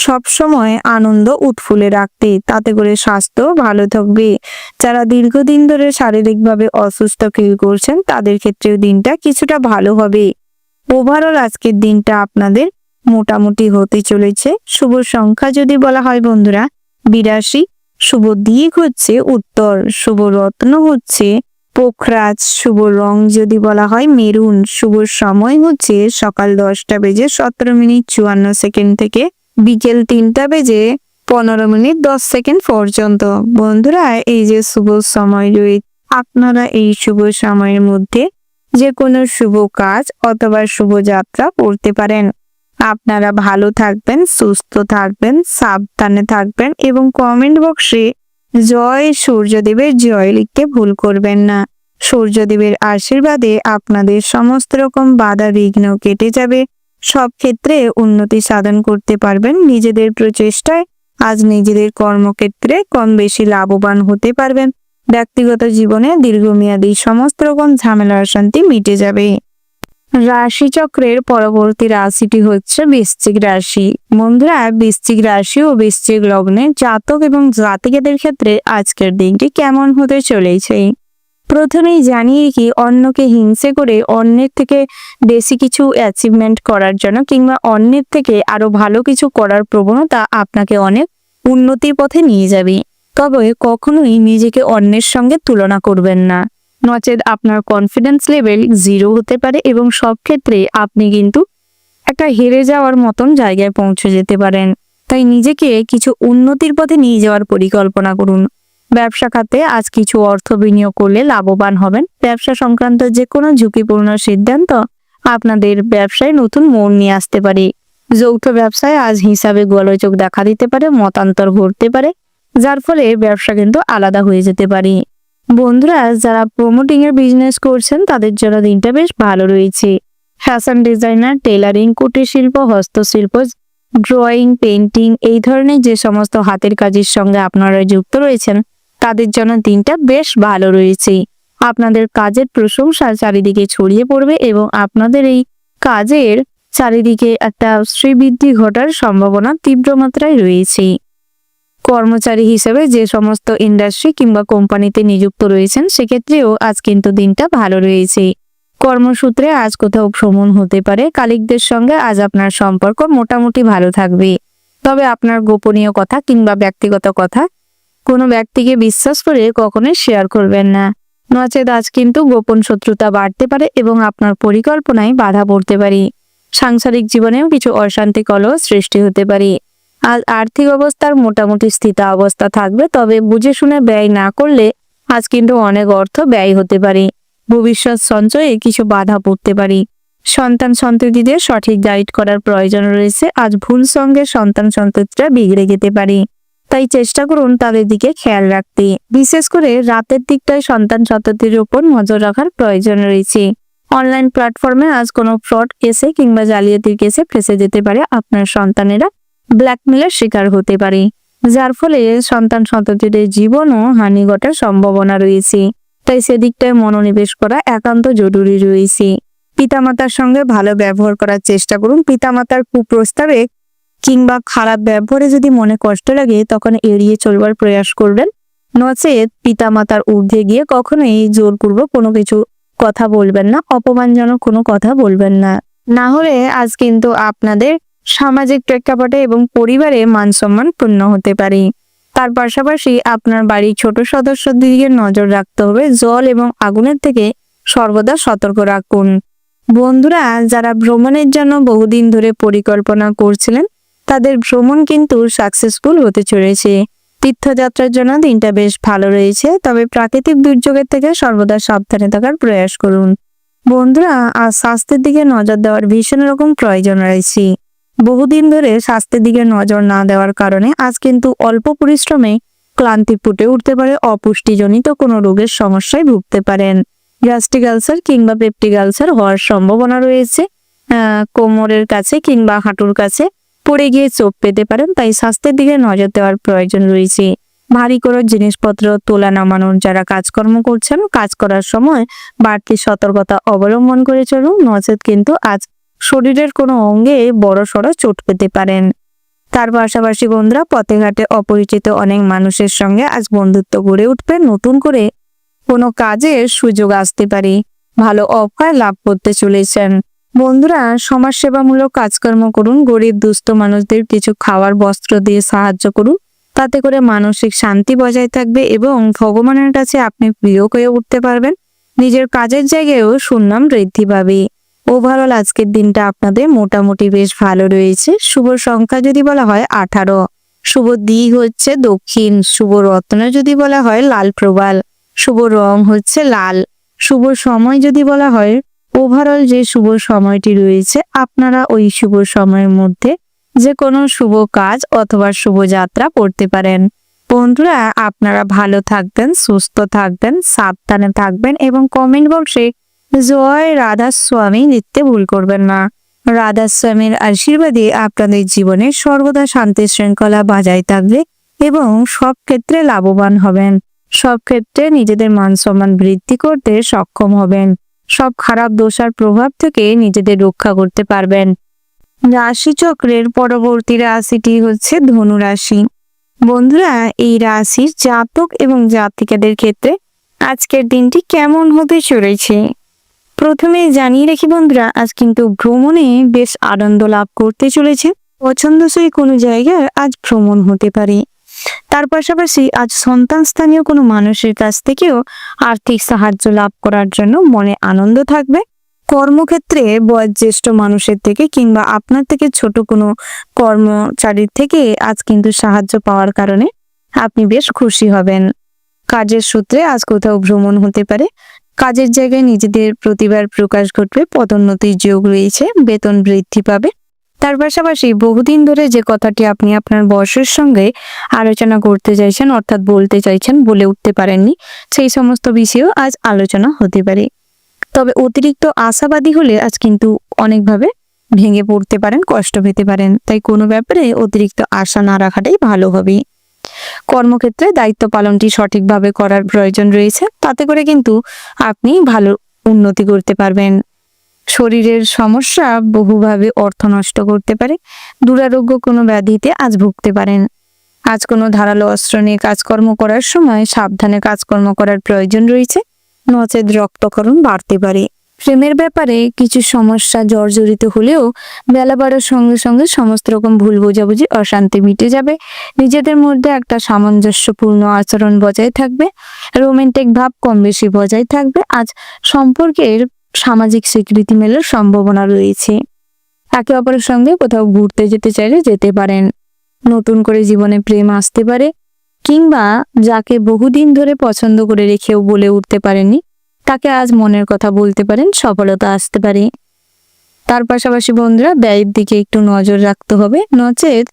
সবসময় আনন্দ উৎফুল্লে রাখতে, তাতে করে স্বাস্থ্য ভালো থাকবে। যারা দীর্ঘদিন ধরে শারীরিকভাবে অসুস্থ ফিল করছেন তাদের ক্ষেত্রেও দিনটা কিছুটা ভালো হবে। ওভারঅল আজকের দিনটা আপনাদের মোটামুটি হতে চলেছে। শুভ সংখ্যা যদি বলা হয় বন্ধুরা 82, শুভ দিক হচ্ছে উত্তর, শুভ রত্ন হচ্ছে পোখরাজ, শুভ রং যদি বলা হয় মেরুন, শুভ সময় হচ্ছে সকাল 10:17:54 থেকে বিকেল 3:15:10 পর্যন্ত। বন্ধুরা এই যে শুভ সময় রয়েছে, আপনারা এই শুভ সময়ের মধ্যে যে কোনো শুভ কাজ অথবা শুভযাত্রা করতে পারেন। আপনারা ভালো থাকবেন, সুস্থ থাকবেন, সাবধানে থাকবেন এবং কমেন্ট বক্সে জয় সূর্যদেবের জয় লিখতে ভুল করবেন না। সূর্যদেবের আশীর্বাদে আপনাদের সমস্ত রকম বাধা বিঘ্ন কেটে যাবে। সব ক্ষেত্রে উন্নতি সাধন করতে পারবেন। নিজেদের প্রচেষ্টায় আজ নিজেদের কর্মক্ষেত্রে কম বেশি লাভবান হতে পারবেন। ব্যক্তিগত জীবনে দীর্ঘমেয়াদী সমস্ত রকম ঝামেলা অশান্তি মিটে যাবে। রাশিচক্রের পরবর্তী রাশিটি হচ্ছে বৃশ্চিক রাশি। বন্ধুরা, বৃশ্চিক রাশি ও বৃশ্চিক লগ্নের জাতক এবং জাতিকাদের ক্ষেত্রে আজকের দিনটি কেমন হতে চলেছে। প্রথমেই জানিয়ে কি, অন্যকে হিংসে করে অন্যের থেকে বেশি কিছু অ্যাচিভমেন্ট করার জন্য কিংবা অন্যের থেকে আরো ভালো কিছু করার প্রবণতা আপনাকে অনেক উন্নতির পথে নিয়ে যাবে। তবে কখনোই নিজেকে অন্যের সঙ্গে তুলনা করবেন না, নচেত আপনার কনফিডেন্স লেভেল 0 হতে পারে এবং সব ক্ষেত্রে আপনি কিন্তু একটা হেরে যাওয়ার মতন জায়গায় পৌঁছে যেতে পারেন। তাই নিজেকে কিছু উন্নতির পথে নিয়ে যাওয়ার পরিকল্পনা করুন। ব্যবসা খাতে আজ কিছু অর্থ বিনিয়োগ করলে লাভবান হবেন। ব্যবসা সংক্রান্ত যে কোনো ঝুঁকিপূর্ণ সিদ্ধান্ত আপনাদের ব্যবসায় নতুন মোড় নিয়ে আসতে পারে। যৌথ ব্যবসায় আজ হিসাবে গোলযোগ দেখা দিতে পারে, মতান্তর ঘটতে পারে, যার ফলে ব্যবসা কিন্তু আলাদা হয়ে যেতে পারে। বন্ধুরা, যারা প্রমোটিং এর বিজনেস করছেন তাদের জন্য দিনটা বেশ ভালো রয়েছে। ফ্যাশন ডিজাইনার, টেলারিং, কুটির শিল্প, হস্তশিল্প, ড্রয়িং, পেন্টিং এই ধরনের যে সমস্ত হাতের কাজের সঙ্গে আপনারা যুক্ত রয়েছেন তাদের জন্য দিনটা বেশ ভালো রয়েছে। আপনাদের কাজের প্রশংসা চারিদিকে ছড়িয়ে পড়বে এবং আপনাদের এই কাজের চারিদিকে একটা শ্রীবৃদ্ধি ঘটার সম্ভাবনা তীব্র মাত্রায় রয়েছে। কর্মচারী হিসেবে যে সমস্ত ইন্ডাস্ট্রি কিংবা কোম্পানিতে নিযুক্ত রয়েছেন সেক্ষেত্রেও আজ কিন্তু দিনটা ভালো রয়েছে। কর্মসূত্রে আজ কোথাও ভ্রমণ হতে পারে। কালিকদের সঙ্গে আজ আপনার সম্পর্ক মোটামুটি ভালো থাকবে। তবে আপনার গোপনীয় কথা কিংবা ব্যক্তিগত কথা কোনো ব্যক্তিকে বিশ্বাস করে কখনোই শেয়ার করবেন না, নচেত আজ কিন্তু গোপন শত্রুতা বাড়তে পারে এবং আপনার পরিকল্পনায় বাধা পড়তে পারে। সাংসারিক জীবনেও কিছু অশান্তি কলহ সৃষ্টি হতে পারে। আজ আর্থিক অবস্থার মোটামুটি স্থিতাবস্থা থাকবে, তবে বুঝে শুনে ব্যয় না করলে আজ কিন্তু অনেক অর্থ ব্যয় হতে পারে। ভবিষ্যৎ সঞ্চয়ে কিছু বাধা পড়তে পারে। সন্তান সন্ততিদের সঠিক গাইড করার প্রয়োজন রয়েছে। আজ ভুল সঙ্গে সন্তান সন্ততিরা বিগড়ে যেতে পারে, তাই চেষ্টা করুন তাদের দিকে খেয়াল রাখতে। বিশেষ করে রাতের দিকটায় সন্তান সন্ততির উপর নজর রাখার প্রয়োজন রয়েছে। অনলাইন প্ল্যাটফর্মে আজ কোনো ফ্রড কেসে কিংবা জালিয়াতির কেসে ফেঁসে যেতে পারে। আপনার সন্তানেরা ব্ল্যাকমেলের শিকার হতে পারে, যার ফলে সন্তান সন্ততিদের জীবনও হানি ঘটার সম্ভাবনা রয়েছে। তাই সেদিকটায় মনোনিবেশ করা একান্ত জরুরি রয়েছে। পিতামাতার সঙ্গে ভালো ব্যবহার করার চেষ্টা করুন। পিতামাতার কুপ্রস্তাবে কিংবা খারাপ ব্যবহারে যদি মনে কষ্ট লাগে তখন এড়িয়ে চলবার প্রয়াস করবেন, নচেত পিতামাতার ঊর্ধ্বে গিয়ে কখনোই জোরপূর্বক কোনো কিছু কথা বলবেন না, অপমানজনক কোনো কথা বলবেন না। না হলে আজ কিন্তু আপনাদের সামাজিক প্রেক্ষাপটে এবং পরিবারে মান সম্মান পূর্ণ হতে পারে। তার পাশাপাশি আপনার বাড়ির ছোট সদস্যদের দিকে নজর রাখতে হবে। জল এবং আগুনের থেকে সর্বদা সতর্ক রাখুন। বন্ধুরা, যারা ভ্রমণের জন্য বহুদিন ধরে পরিকল্পনা করছিলেন তাদের ভ্রমণ কিন্তু সাকসেসফুল হতে চলেছে। তীর্থযাত্রার জন্য দিনটা বেশ ভালো রয়েছে, তবে প্রাকৃতিক দুর্যোগের থেকে সর্বদা সাবধানে থাকার প্রয়াস করুন। বন্ধুরা, আজ স্বাস্থ্যের দিকে নজর দেওয়ার ভীষণ রকম প্রয়োজন রয়েছে। বহুদিন ধরে স্বাস্থ্যের দিকে নজর না দেওয়ার কারণে আজ কিন্তু অল্প পরিশ্রমে ক্লান্তি ফুটে উঠতে পারে। অপুষ্টিজনিত কোনো রোগের সমস্যায় ভুগতে পারেন। গ্যাস্ট্রিক আলসার কিংবা পেপটিক আলসার হওয়ার সম্ভাবনা রয়েছে। কোমরের কাছে কিংবা হাঁটুর কাছে পড়ে গিয়ে চোট পেতে পারেন, তাই স্বাস্থ্যের দিকে নজর দেওয়ার প্রয়োজন রয়েছে। ভারী কোনো জিনিসপত্র তোলা নামানোর যারা কাজকর্ম করছেন, কাজ করার সময় বাড়তি সতর্কতা অবলম্বন করে চলুন, নচেত কিন্তু আজ শরীরের কোনো অঙ্গে বড়সড় চোট পেতে পারেন। তার পাশাপাশি বন্ধুরা, পথে ঘাটে অপরিচিত অনেক মানুষের সঙ্গে আজ বন্ধুত্ব গড়ে উঠবে। নতুন করে কোনো কাজের সুযোগ আসতে পারে। ভালো অফার লাভ করতে চলেছেন। বন্ধুরা, সমাজসেবামূলক কাজকর্ম করুন। গরিব দুস্থ মানুষদের কিছু খাওয়ার বস্ত্র দিয়ে সাহায্য করুন, তাতে করে মানসিক শান্তি বজায় থাকবে এবং ভগবানের কাছে আপনি প্রিয় হয়ে উঠতে পারবেন। নিজের কাজের জায়গায়ও সুনাম বৃদ্ধি পাবে। ওভারঅল আজকের দিনটা আপনাদের মোটামুটি বেশ ভালো রয়েছে। শুভ সংখ্যা যদি বলা হয় 18, শুভ দিক হচ্ছে দক্ষিণ, শুভ রত্ন যদি বলা হয় লাল প্রবাল, শুভ রং হচ্ছে লাল, শুভ সময় যদি বলা হয়, ওভারঅল যে শুভ সময়টি রয়েছে, আপনারা ওই শুভ সময়ের মধ্যে যে কোনো শুভ কাজ অথবা শুভ যাত্রা করতে পারেন। বন্ধুরা, আপনারা ভালো থাকবেন, সুস্থ থাকবেন, সাবধানে থাকবেন এবং কমেন্ট বক্সে জয় রাধাস্বামী লিখতে ভুল করবেন না। রাধাস্বামীর আশীর্বাদে আপনাদের জীবনে সর্বদা শান্তি শৃঙ্খলা বজায় থাকবে এবং সব ক্ষেত্রে লাভবান হবেন। সব ক্ষেত্রে নিজেদের মান সম্মান বৃদ্ধি করতে সক্ষম হবেন। সব খারাপ দোষার প্রভাব থেকে নিজেদের রক্ষা করতে পারবেন। রাশিচক্রের পরবর্তী রাশিটি হচ্ছে ধনু রাশি। বন্ধুরা, এই রাশির জাতক এবং জাতিকাদের ক্ষেত্রে আজকের দিনটি কেমন হতে চলেছে? প্রথমে জানিয়ে রাখি বন্ধুরা, আজ কিন্তু ভ্রমণে বেশ আনন্দ লাভ করতে চলেছে। পছন্দসই কোনো জায়গায় আজ ভ্রমণ হতে পারে। তার পাশাপাশি আজ সন্তান স্থানীয় কোনো মানুষের কাছ থেকেও আর্থিক সাহায্য লাভ করার জন্য মনে আনন্দ থাকবে। কর্মক্ষেত্রে বয়োজ্যেষ্ঠ মানুষের থেকে কিংবা আপনার থেকে ছোট কোনো কর্মচারীর থেকে আজ কিন্তু সাহায্য পাওয়ার কারণে আপনি বেশ খুশি হবেন। কাজের সূত্রে আজ কোথাও ভ্রমণ হতে পারে। কাজের জায়গায় নিজেদের প্রতিভার প্রকাশ ঘটবে, পদোন্নতির যোগ রয়েছে, বেতন বৃদ্ধি পাবে। তার পাশাপাশি বহুদিন ধরে যে কথাটি আপনি আপনার বসের সঙ্গে আলোচনা করতে চাইছেন, অর্থাৎ বলতে চাইছেন, বলে উঠতে পারেননি, সেই সমস্ত বিষয়েও আজ আলোচনা হতে পারে। তবে অতিরিক্ত আশাবাদী হলে আজ কিন্তু অনেকভাবে ভেঙে পড়তে পারেন, কষ্ট পেতে পারেন। তাই কোনো ব্যাপারে অতিরিক্ত আশা না রাখাটাই ভালো হবে। কর্মক্ষেত্রে দায়িত্ব পালনটি সঠিকভাবে করার প্রয়োজন রয়েছে, তাতে করে কিন্তু আপনি ভালো উন্নতি করতে পারবেন। শরীরের সমস্যা বহুভাবে অর্থ নষ্ট করতে পারে। দুরারোগ্য কোনো ব্যাধিতে আজ ভুগতে পারেন। আজ কোনো ধারালো অস্ত্র নিয়ে কাজকর্ম করার সময় সাবধানে কাজকর্ম করার প্রয়োজন রয়েছে, নচেত রক্তক্ষরণ বাড়তে পারে। প্রেমের ব্যাপারে কিছু সমস্যা জর্জরিত হলেও বেলা বাড়ার সঙ্গে সঙ্গে সমস্ত রকম ভুল বোঝাবুঝি, অশান্তি মিটে যাবে। নিজেদের মধ্যে একটা সামঞ্জস্যপূর্ণ আচরণ বজায় থাকবে। রোমান্টিক ভাব কম বেশি বজায় থাকবে। আজ সম্পর্কের সামাজিক স্বীকৃতি মেলার সম্ভাবনা রয়েছে। একে অপরের সঙ্গে কোথাও ঘুরতে যেতে চাইলে যেতে পারেন। নতুন করে জীবনে প্রেম আসতে পারে, কিংবা যাকে বহুদিন ধরে পছন্দ করে রেখেও বলে উঠতে পারেননি, তাকে আজ মনের কথা বলতে পারেন, সফলতা আসতে পারে। তার পাশাপাশি বন্ধুরা, ব্যয়ের দিকে একটু নজর রাখতে হবে, নচেত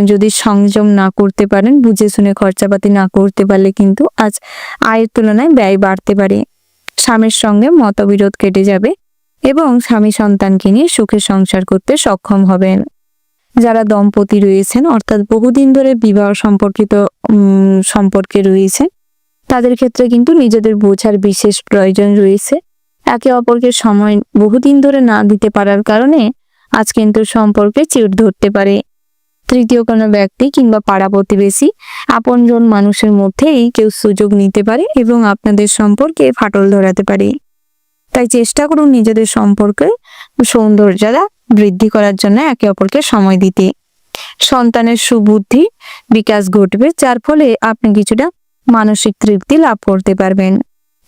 যদি সংযম না করতে পারেন, বুঝে শুনে খরচাপাতি না করতে পারলে কিন্তু আজ আয়ের তুলনায় ব্যয় বাড়তে পারে। স্বামীর সঙ্গে মতবিরোধ কেটে যাবে এবং স্বামী সন্তানকে নিয়ে সুখে সংসার করতে সক্ষম হবেন। যারা দম্পতি রয়েছেন, অর্থাৎ বহুদিন ধরে বিবাহ সম্পর্কিত সম্পর্কে রয়েছে, তাদের ক্ষেত্রে কিন্তু নিজেদের বোঝার বিশেষ প্রয়োজন রয়েছে। একে অপরকে সময় বহুদিন ধরে না দিতে পারার কারণে আজ কিন্তু সম্পর্কে চিড় ধরতে পারে। তৃতীয় কোনো ব্যক্তি কিংবা পাড়া প্রতিবেশী, আপনজন মানুষের মধ্যেই কেউ সুযোগ নিতে পারে এবং আপনাদের সম্পর্কে ফাটল ধরাতে পারে। তাই চেষ্টা করুন নিজেদের সম্পর্কে সৌন্দর্যতা বৃদ্ধি করার জন্য একে অপরকে সময় দিতে। সন্তানের সুবুদ্ধি বিকাশ ঘটবে, যার ফলে আপনি কিছুটা মানসিক তৃপ্তি লাভ করতে পারবেন।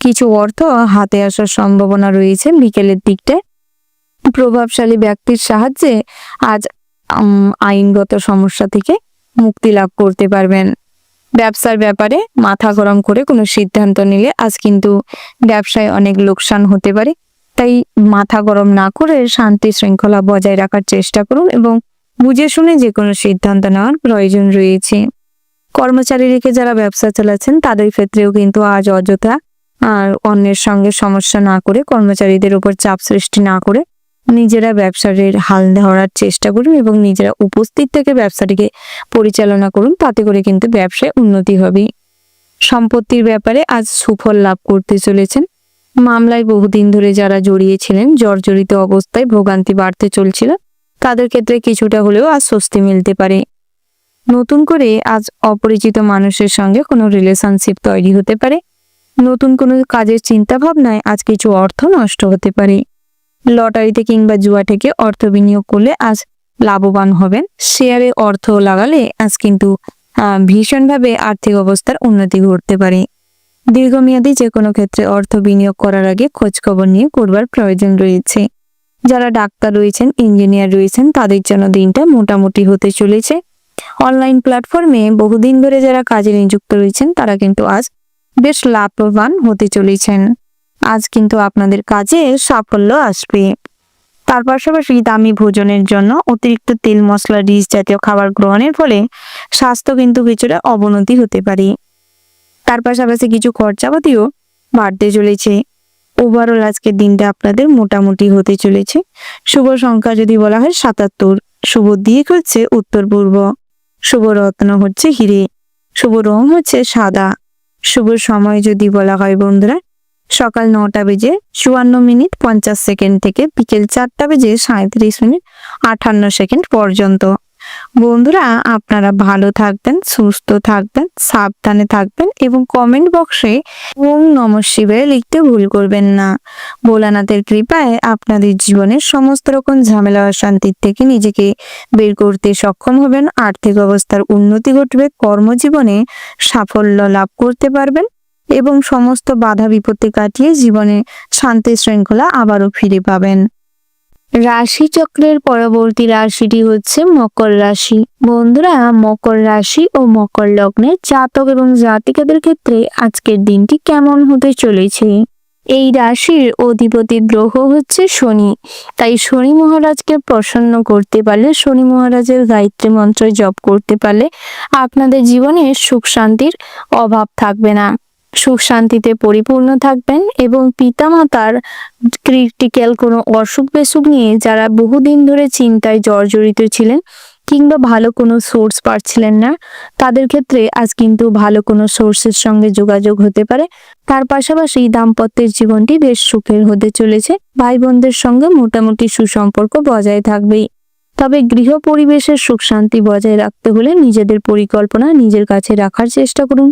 কিছু অর্থ হাতে আসার সম্ভাবনা রয়েছে বিকেলের দিকটায়। প্রভাবশালী ব্যক্তির সাহায্যে আজ আইনগত সমস্যা থেকে মুক্তি লাভ করতে পারবেন। ব্যবসার ব্যাপারে মাথা গরম করে কোনো সিদ্ধান্ত নিলে আজ কিন্তু ব্যবসায় অনেক লোকসান হতে পারে। তাই মাথা গরম না করে শান্তি শৃঙ্খলা বজায় রাখার চেষ্টা করুন এবং বুঝে শুনে যে কোনো সিদ্ধান্ত নেওয়ার প্রয়োজন রয়েছে। কর্মচারী রেখে যারা ব্যবসা চালাচ্ছেন, তাদের ক্ষেত্রেও কিন্তু আজ অযথা আর অন্যের সঙ্গে সমস্যা না করে, কর্মচারীদের উপর চাপ সৃষ্টি না করে নিজেরা ব্যবসার হাল ধরার চেষ্টা করুন এবং নিজেরা উপস্থিত থেকে ব্যবসাটিকে পরিচালনা করুন, তাতে করে কিন্তু ব্যবসায় উন্নতি হবে। সম্পত্তির ব্যাপারে আজ সুফল লাভ করতে চলেছেন। মামলায় বহুদিন ধরে যারা জড়িয়েছিলেন, জর্জরিত অবস্থায় ভোগান্তি বাড়তে চলছিল, তাদের ক্ষেত্রে কিছুটা হলেও আজ স্বস্তি মিলতে পারে। নতুন করে আজ অপরিচিত মানুষের সঙ্গে কোনো রিলেশনশিপ তৈরি হতে পারে। নতুন কোনো কাজের চিন্তা ভাবনায় আজ কিছু অর্থ নষ্ট হতে পারে। লটারিতে কিংবা জুয়া থেকে অর্থ বিনিয়োগ করলে আজ লাভবান হবেন। শেয়ারে অর্থ লাগালে আজ কিন্তু ভীষণভাবে আর্থিক অবস্থার উন্নতি ঘটতে পারে। দীর্ঘমেয়াদী যে কোনো ক্ষেত্রে অর্থ বিনিয়োগ করার আগে খোঁজখবর নিয়ে করবার প্রয়োজন রয়েছে। যারা ডাক্তার রয়েছেন, ইঞ্জিনিয়ার রয়েছেন, তাদের জন্য দিনটা মোটামুটি হতে চলেছে। অনলাইন প্ল্যাটফর্মে বহুদিন ধরে যারা কাজে নিযুক্ত রয়েছেন, তারা কিন্তু আজ বেশ লাভবান হতে চলেছেন। আজ কিন্তু আপনাদের কাজে সাফল্য আসবে। তার পাশাপাশি দামি ভোজনের জন্য অতিরিক্ত তেল মশলা রিচ জাতীয় খাবার গ্রহণের ফলে স্বাস্থ্য কিন্তু কিছুটা অবনতি হতে পারে। তার পাশাপাশি কিছু খরচাপাতিও বাড়তে চলেছে। ওভারঅল আজকের দিনটা আপনাদের মোটামুটি হতে চলেছে। শুভ সংখ্যা যদি বলা হয় 77, শুভ দিক হচ্ছে উত্তর পূর্ব, শুভ রত্ন হচ্ছে হিরে, শুভ রং হচ্ছে সাদা, শুভ সময় যদি বলা হয় বন্ধুরা সকাল 9টা বেজে 54 মিনিট 50 সেকেন্ড থেকে বিকেল 4টা বেজে 37 মিনিট 58 সেকেন্ড পর্যন্ত। বন্ধুরা আপনারা ভালো থাকবেন, সুস্থ থাকবেন, সাবধানে থাকবেন এবং কমেন্ট বক্সে ওম নমঃ শিবায় লিখতে ভুল করবেন না। ভোলানাথের কৃপায় আপনাদের জীবনের সমস্ত রকম ঝামেলা অশান্তির থেকে নিজেকে বের করতে সক্ষম হবেন, আর্থিক অবস্থার উন্নতি ঘটবে, কর্মজীবনে সাফল্য লাভ করতে পারবেন এবং সমস্ত বাধা বিপত্তি কাটিয়ে জীবনে শান্তি শৃঙ্খলা আবারও ফিরে পাবেন। রাশিচক্রের পরবর্তী রাশিটি হচ্ছে মকর রাশি। বন্ধুরা মকর রাশি ও মকর লগ্নের জাতক এবং জাতিকাদের ক্ষেত্রে আজকের দিনটি কেমন হতে চলেছে? এই রাশির অধিপতি গ্রহ হচ্ছে শনি, তাই শনি মহারাজকে প্রসন্ন করতে পারলে, শনি মহারাজের গায়ত্রী মন্ত্র জপ করতে পারলে আপনাদের জীবনে সুখ শান্তির অভাব থাকবে না, সুখ শান্তিতে পরিপূর্ণ থাকবেন এবং পিতামাতার ক্রিটিক্যাল কোনো অসুখ বিসুখ নিয়ে যারা বহুদিন ধরে চিন্তায় জর্জরিত ছিলেন কিংবা ভালো কোনো সোর্স পাচ্ছিলেন না, তাদের ক্ষেত্রে আজ কিন্তু ভালো কোনো সোর্সের সঙ্গে যোগাযোগ হতে পারে। তার পাশাপাশি দাম্পত্যের জীবনটি বেশ সুখের হতে চলেছে। ভাই বোনদের সঙ্গে মোটামুটি সুসম্পর্ক বজায় থাকবেই। তবে গৃহ পরিবেশের সুখ শান্তি বজায় রাখতে হলে নিজেদের পরিকল্পনা নিজের কাছে রাখার চেষ্টা করুন।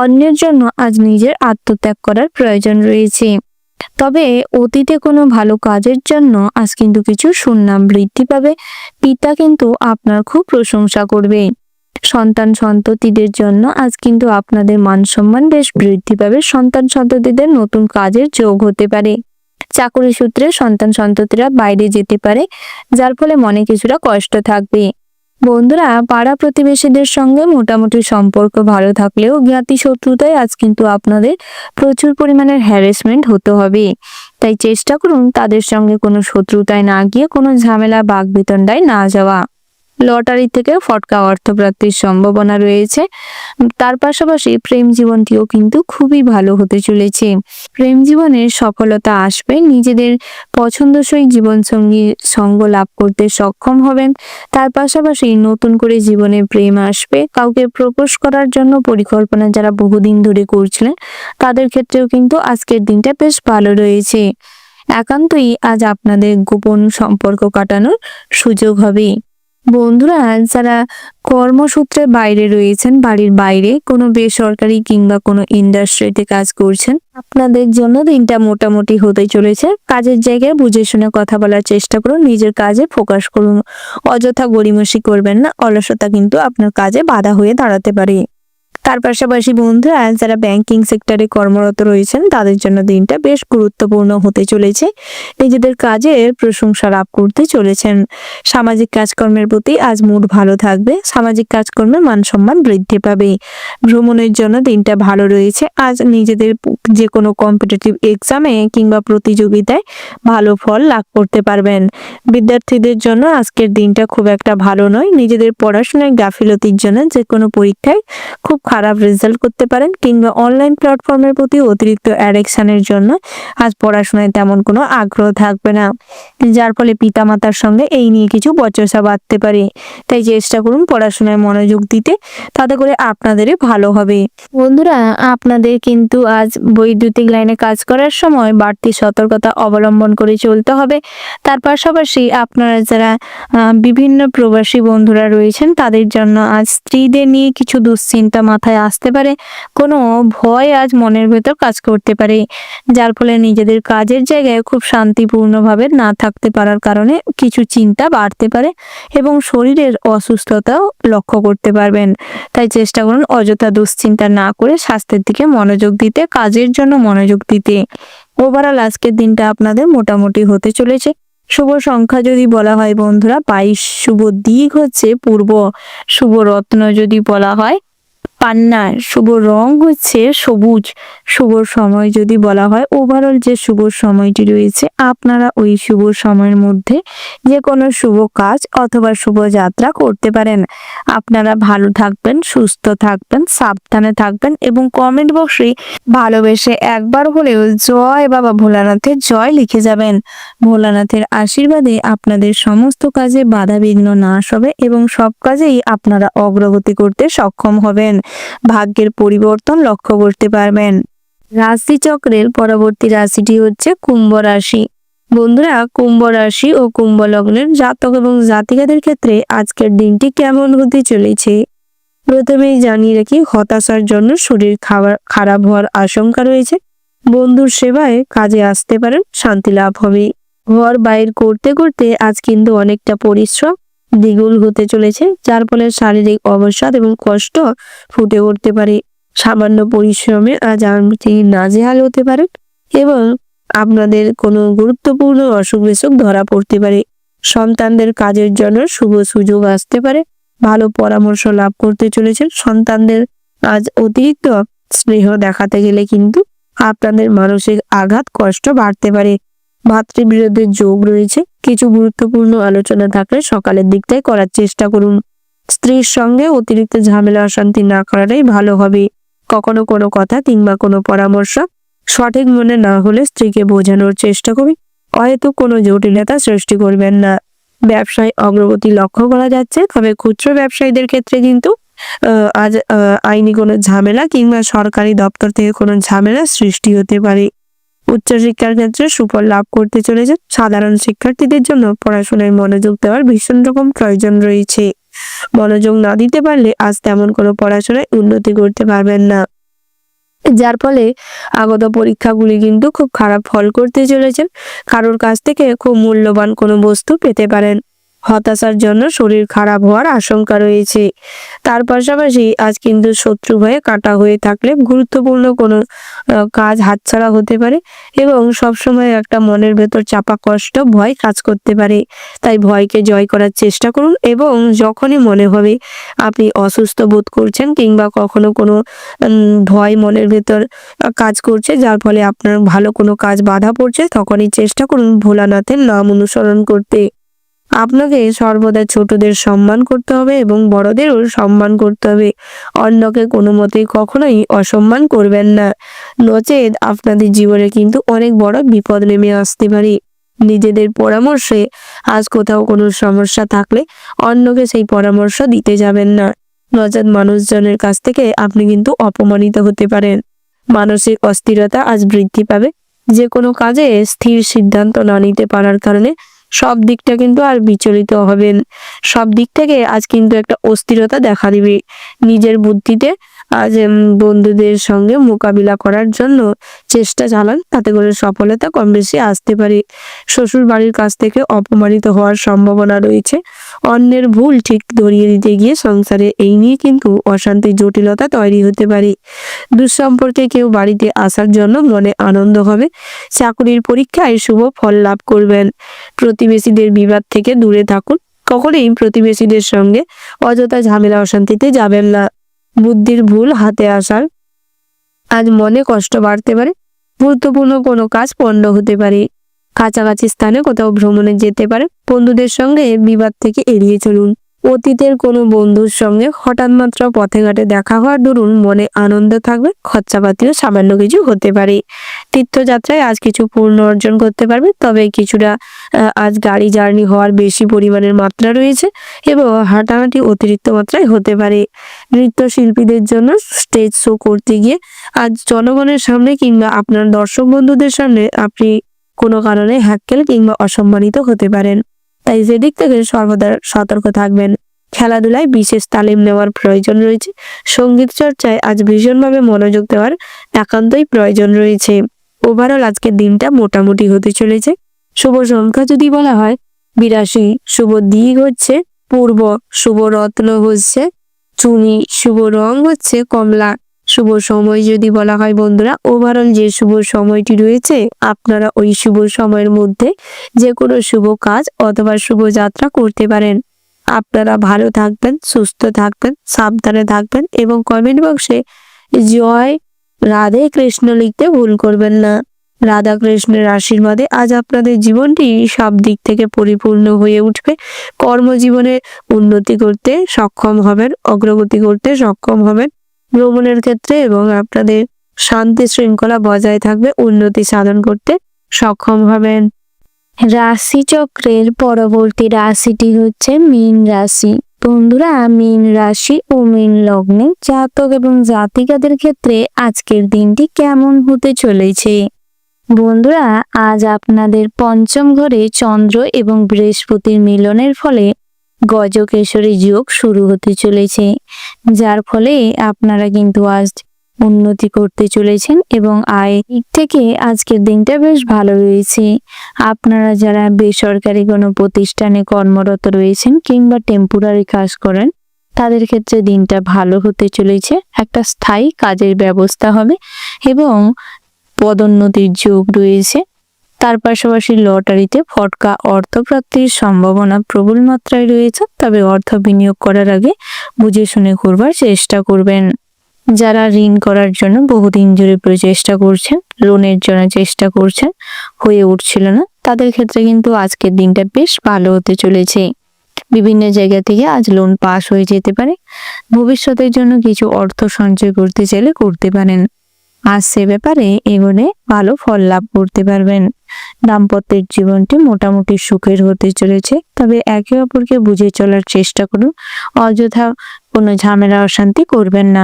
অন্যের জন্য আজ নিজের আত্মত্যাগ করার প্রয়োজন রয়েছে। তবে অতীতে কোনো ভালো কাজের জন্য আজ কিন্তু কিছু সুনাম বৃদ্ধি পাবে। পিতা কিন্তু আপনার খুব প্রশংসা করবে। সন্তান সন্ততিদের জন্য আজ কিন্তু আপনাদের মান সম্মান বেশ বৃদ্ধি পাবে। সন্তান সন্ততিদের নতুন কাজের যোগ হতে পারে। চাকরি সূত্রে সন্তান সন্ততিরা বাইরে যেতে পারে, যার ফলে মনে কিছুটা কষ্ট থাকবে। বন্ধুরা পাড়া প্রতিবেশীদের সঙ্গে মোটামুটি সম্পর্ক ভালো থাকলেও জ্ঞাতি শত্রুতায় আজ কিন্তু আপনাদের প্রচুর পরিমাণের হ্যারাসমেন্ট হতে হবে। তাই চেষ্টা করুন তাদের সঙ্গে কোনো শত্রুতায় না গিয়ে কোনো ঝামেলা বাকবিতণ্ডায় না যাওয়া। লটারি থেকে ফটকা অর্থপ্রাপ্তির সম্ভাবনা রয়েছে। তার পাশাপাশি প্রেম জীবনটিও কিন্তু খুবই ভালো হতে চলেছে। প্রেম জীবনের সফলতা আসবে, নিজেদের পছন্দসই জীবনসঙ্গী সঙ্গ লাভ করতে সক্ষম হবেন। তার পাশাপাশি নতুন করে জীবনে প্রেম আসবে। কাউকে প্রপোজ করার জন্য পরিকল্পনা যারা বহুদিন ধরে করছিলেন তাদের ক্ষেত্রেও কিন্তু আজকের দিনটা বেশ ভালো রয়েছে। একান্তই আজ আপনাদের গোপন সম্পর্ক কাটানোর সুযোগ হবে। বন্ধুরা যারা কর্মসূত্রে বাইরে রয়েছেন, বাড়ির বাইরে কোনো বেসরকারি কিংবা কোনো ইন্ডাস্ট্রিতে কাজ করছেন, আপনাদের জন্য দিনটা মোটামুটি হতে চলেছে। কাজের জায়গায় বুঝে শুনে কথা বলার চেষ্টা করুন, নিজের কাজে ফোকাস করুন, অযথা গড়িমসি করবেন না, অলসতা কিন্তু আপনার কাজে বাধা হয়ে দাঁড়াতে পারে। তার পাশাপাশি বন্ধুরা যারা ব্যাংকিং সেক্টরে কর্মরত রয়েছেন তাদের জন্য দিনটা বেশ গুরুত্বপূর্ণ হতে চলেছে। নিজেদের কাজের প্রশংসা লাভ করতে চলেছেন। সামাজিক কাজকর্মের প্রতি আজ মুড ভালো থাকবে। সামাজিক কাজকর্মের মান সম্মান বৃদ্ধি পাবে। ভ্রমণের জন্য দিনটা ভালো রয়েছে। আজ নিজেদের যে কোনো কম্পিটিটিভ এক্সামে কিংবা প্রতিযোগিতায় ভালো ফল লাভ করতে পারবেন। বিদ্যার্থীদের জন্য আজকের দিনটা খুব একটা ভালো নয়। নিজেদের পড়াশোনায় গাফিলতির জন্য যে কোনো পরীক্ষায় খুব খারাপ রেজাল্ট করতে পারেন কিংবা অনলাইন প্ল্যাটফর্মের প্রতি অতিরিক্ত অ্যাডিকশনের জন্য আজ পড়াশোনায় তেমন কোনো আগ্রহ থাকবে না, যার ফলে পিতামাতার সঙ্গে এই নিয়ে কিছু বচসা বাঁধতে পারে। তাই চেষ্টা করুন পড়াশোনায় মনোযোগ দিতে, তাতে করে আপনাদেরই ভালো হবে। বন্ধুরা আপনাদের কিন্তু আজ বৈদ্যুতিক লাইনে কাজ করার সময় বাড়তি সতর্কতা অবলম্বন করে চলতে হবে। তার পাশাপাশি আপনারা যারা বিভিন্ন প্রবাসী বন্ধুরা রয়েছেন তাদের জন্য আজ স্ত্রীদের নিয়ে কিছু দুশ্চিন্তা মাথায় আসতে পারে। কোনো ভয় আজ মনের ভেতর কাজ করতে পারে, যার ফলে নিজেদের কাজের জায়গায় খুব শান্তিপূর্ণভাবে না থাকতে পারার কারণে কিছু চিন্তা বাড়তে পারে এবং শরীরের অসুস্থতাও লক্ষ্য করতে পারবেন। তাই চেষ্টা করুন অযথা দুশ্চিন্তা না করে স্বাস্থ্যের দিকে মনোযোগ দিতে, কাজের জন্য মনোযোগ দিতে। ওভারঅল আজকের দিনটা আপনাদের মোটামুটি হতে চলেছে। শুভ সংখ্যা যদি বলা হয় বন্ধুরা 22, শুভ দিক হচ্ছে পূর্ব, শুভ রত্ন যদি বলা হয় পান্নার শুভ রং হচ্ছে সবুজ। শুভ সময় যদি বলা হয়, ওভারঅল যে শুভ সময়টি রয়েছে, আপনারা ওই শুভ সময়ের মধ্যে যে কোনো শুভ কাজ অথবা শুভ যাত্রা করতে পারেন। আপনারা ভালো থাকবেন, সুস্থ থাকবেন, সাবধানে থাকবেন এবং কমেন্ট বক্সে ভালোবেসে একবার হলেও জয় বাবা ভোলানাথের জয় লিখে যাবেন। ভোলানাথের আশীর্বাদে আপনাদের সমস্ত কাজে বাধা বিঘ্ন নাশ হবে এবং সব কাজেই আপনারা অগ্রগতি করতে সক্ষম হবেন। ভাগ্যের পরিবর্তন লক্ষ্য করতে পারবেন। রাশিচক্রের পরবর্তী রাশিটি হচ্ছে কুম্ভ রাশি। বন্ধুরা, কুম্ভ রাশি ও কুম্ভ লগ্নের জাতক এবং জাতিকাদের ক্ষেত্রে আজকের দিনটি কেমন হতে চলেছে? প্রথমেই জানিয়ে রাখি, হতাশার জন্য শরীর খারাপ হওয়ার আশঙ্কা রয়েছে। বন্ধুর সেবায় কাজে আসতে পারেন, শান্তি লাভ হবে। ঘর বাইর করতে করতে আজ কিন্তু অনেকটা পরিশ্রম দ্বিগুণ হতে চলেছে, যার ফলে শারীরিক অবসাদ এবং কষ্ট ফুটে উঠতে পারে। সামান্য পরিশ্রমে আজ আপনি নাজেহাল হতে পারেন এবং আপনাদের কোনো গুরুত্বপূর্ণ অসুখ বিসুখ ধরা পড়তে পারে। সন্তানদের কাজের জন্য শুভ সুযোগ আসতে পারে। ভালো পরামর্শ লাভ করতে চলেছেন। সন্তানদের আজ অতিরিক্ত স্নেহ দেখাতে গেলে কিন্তু আপনাদের মানসিক আঘাত কষ্ট বাড়তে পারে। ভাতৃবিরোধের যোগ রয়েছে। কিছু গুরুত্বপূর্ণ আলোচনা থাকলে সকালের দিকটাই করার চেষ্টা করুন। স্ত্রীর সঙ্গে অতিরিক্ত ঝামেলা অশান্তি না করাটাই ভালো হবে। কখনো কোনো কথা কিংবা কোনো পরামর্শ সঠিক মনে না হলে স্ত্রীকে বোঝানোর চেষ্টা করুন। হয়তো কোনো জটিলতা সৃষ্টি করবেন না। ব্যবসায় অগ্রগতি লক্ষ্য করা যাচ্ছে, তবে খুচরো ব্যবসায়ীদের ক্ষেত্রে কিন্তু আজ আইনি কোনো ঝামেলা কিংবা সরকারি দপ্তর থেকে কোনো ঝামেলা সৃষ্টি হতে পারে। উচ্চশিক্ষার ক্ষেত্রে সুফল লাভ করতে চলেছে। সাধারণ শিক্ষার্থীদের জন্য পড়াশোনায় মনোযোগ দেওয়ার ভীষণ রকম প্রয়োজন রয়েছে। মনোযোগ না দিতে পারলে আজ তেমন কোনো পড়াশোনায় উন্নতি করতে পারবেন না, যার ফলে আগত পরীক্ষাগুলি কিন্তু খুব খারাপ ফল করতে চলেছেন। কারোর কাছ থেকে খুব মূল্যবান কোনো বস্তু পেতে পারেন। হতাশার জন্য শরীর খারাপ হওয়ার আশঙ্কা রয়েছে। তার পাশাপাশি আজ কিন্তু শত্রু ভয়ে কাটা হয়ে থাকলে গুরুত্বপূর্ণ কোনো কাজ হাতছাড়া হতে পারে এবং সবসময় একটা মনের ভেতর চাপা কষ্ট ভয় কাজ করতে পারে। তাই ভয়কে জয় করার চেষ্টা করুন এবং যখনই মনে হবে আপনি অসুস্থ বোধ করছেন কিংবা কখনো কোনো ভয় মনের ভেতর কাজ করছে, যার ফলে আপনার ভালো কোনো কাজ বাধা পড়ছে, তখনই চেষ্টা করুন ভোলানাথের নাম অনুসরণ করতে। আপনাকে সর্বদা ছোটদের সম্মান করতে হবে এবং বড়দেরও সম্মান করতে হবে। অন্যকে কোনো মতেই কখনোই অসম্মান করবেন না, নচেৎ আপনাদের জীবনে কিন্তু অনেক বড় বিপদ নেমে আসতে পারে। নিজেদের পরামর্শে আজ কোথাও কোনো সমস্যা থাকলে অন্যকে সেই পরামর্শ দিতে যাবেন না, নচেৎ মানুষজনের কাছ থেকে আপনি কিন্তু অপমানিত হতে পারেন। মানসিক অস্থিরতা আজ বৃদ্ধি পাবে। যে কোনো কাজে স্থির সিদ্ধান্ত না নিতে পারার কারণে সব দিকটা কিন্তু আর বিচলিত হবেন। সব দিক থেকে আজ কিন্তু একটা অস্থিরতা দেখা দিবে। নিজের বুদ্ধিতে আজ বন্ধুদের সঙ্গে মোকাবিলা করার জন্য চেষ্টা চালান, তাতে করে সফলতা কম বেশি আসতে পারে। শ্বশুর বাড়ির কাছ থেকে অপমানিত হওয়ার সম্ভাবনা রয়েছে। অন্যের ভুল ঠিক ধরিয়ে দিতে গিয়ে সংসারে এই নিয়ে কিন্তু অশান্তি জটিলতা তৈরি হতে পারে। দুঃসম্পর্কে কেউ বাড়িতে আসার জন্য মনে আনন্দ হবে। চাকরির পরীক্ষায় শুভ ফল লাভ করবেন। প্রতিবেশীদের বিবাদ থেকে দূরে থাকুন। কখনোই প্রতিবেশীদের সঙ্গে অযথা ঝামেলা অশান্তিতে যাবেন না। বুদ্ধির ভুল হাতে আসার আজ মনে কষ্ট বাড়তে পারে। গুরুত্বপূর্ণ কোনো কাজ পণ্ড হতে পারে। কাছাকাছি স্থানে কোথাও ভ্রমণে যেতে পারে। বন্ধুদের সঙ্গে বিবাদ থেকে এড়িয়ে চলুন। অতীতের কোনো বন্ধুর সঙ্গে হঠাৎ মাত্র পথে ঘাটে দেখা হওয়ার দরুন মনে আনন্দ থাকবে। খরচাপাতিও সামান্য কিছু হতে পারে। তীর্থযাত্রায় আজ কিছু পূর্ণ অর্জন করতে পারবে, তবে কিছুটা আজ গাড়ি জার্নি হওয়ার বেশি পরিমাণের মাত্রা রয়েছে এবং হাঁটাহাঁটি অতিরিক্ত মাত্রায় হতে পারে। নৃত্যশিল্পীদের জন্য স্টেজ শো করতে গিয়ে আজ জনগণের সামনে কিংবা আপনার দর্শক বন্ধুদের সামনে আপনি কোনো কারণে হ্যাক্কেল কিংবা অসম্মানিত হতে পারেন। তাই সেদিক থেকে সর্বদা সতর্ক থাকবেন। খেলাধুলায় বিশেষ তালিম নেওয়ার প্রয়োজন রয়েছে। সঙ্গীত চর্চায় আজ ভীষণভাবে মনোযোগ দেওয়ার একান্তই প্রয়োজন রয়েছে। ওভারঅল আজকের দিনটা মোটামুটি হতে চলেছে। শুভ সংখ্যা যদি বলা হয় 82, শুভ দিক হচ্ছে পূর্ব, শুভ রত্ন হচ্ছে চুনি, শুভ রং হচ্ছে কমলা। শুভ সময় যদি বলা হয় বন্ধুরা, ওভারঅল যে শুভ সময়টি রয়েছে, আপনারা ওই শুভ সময়ের মধ্যে যে কোনো শুভ কাজ অথবা শুভ যাত্রা করতে পারেন। আপনারা ভালো থাকবেন, সুস্থ থাকবেন, সাবধানে থাকবেন এবং কমেন্ট বক্সে জয় রাধে কৃষ্ণ লিখতে ভুল করবেন না। রাধা কৃষ্ণের আশীর্বাদে আজ আপনাদের জীবনটি সব দিক থেকে পরিপূর্ণ হয়ে উঠবে। কর্মজীবনে উন্নতি করতে সক্ষম হবেন, অগ্রগতি করতে সক্ষম হবেন, ভ্রমণের ক্ষেত্রে এবং আপনাদের শান্তি শৃঙ্খলা বজায় থাকবে, উন্নতি সাধন করতে সক্ষম হবেন। রাশিচক্রের পরবর্তী রাশিটি হচ্ছে মীন রাশি। বন্ধুরা, মীন রাশি ও মীন লগ্নে জাতক এবং জাতিকাদের ক্ষেত্রে আজকের দিনটি কেমন হতে চলেছে? বন্ধুরা, আজ আপনাদের পঞ্চম ঘরে চন্দ্র এবং বৃহস্পতির মিলনের ফলে গজকেশরী যোগ শুরু হতে চলেছে, যার ফলে আপনারা কিন্তু আজ উন্নতি করতে চলেছেন এবং আয় দিক থেকে আজকের দিনটা বেশ ভালো রয়েছে। আপনারা যারা বেসরকারি কোনো প্রতিষ্ঠানে কর্মরত রয়েছেন কিংবা টেম্পোরারি কাজ করেন, তাদের ক্ষেত্রে দিনটা ভালো হতে চলেছে। একটা স্থায়ী কাজের ব্যবস্থা হবে এবং পদোন্নতির যোগ রয়েছে। তার পাশাপাশি লটারিতে ফটকা অর্থপ্রাপ্তির সম্ভাবনা প্রবল মাত্রায় রয়েছে, তবে অর্থ বিনিয়োগ করার আগে বুঝে শুনে করবার চেষ্টা করবেন। যারা ঋণ করার জন্য বহুদিন ধরে প্রচেষ্টা করছেন, লোনের জন্য চেষ্টা করছেন, হয়ে উঠছিল না, তাদের ক্ষেত্রে কিন্তু আজকের দিনটা বেশ ভালো হতে চলেছে। বিভিন্ন জায়গা থেকে আজ লোন পাস হয়ে যেতে পারে। ভবিষ্যতের জন্য কিছু অর্থ সঞ্চয় করতে চাইলে করতে পারেন। আজ সে ব্যাপারে এগোলে ভালো ফল লাভ করতে পারবেন। দাম্পত্যের জীবনটি মোটামুটি সুখের হতে চলেছে, তবে একে অপরকে বুঝে চলার চেষ্টা করুন। অযথা কোনো ঝামেলা অশান্তি করবেন না।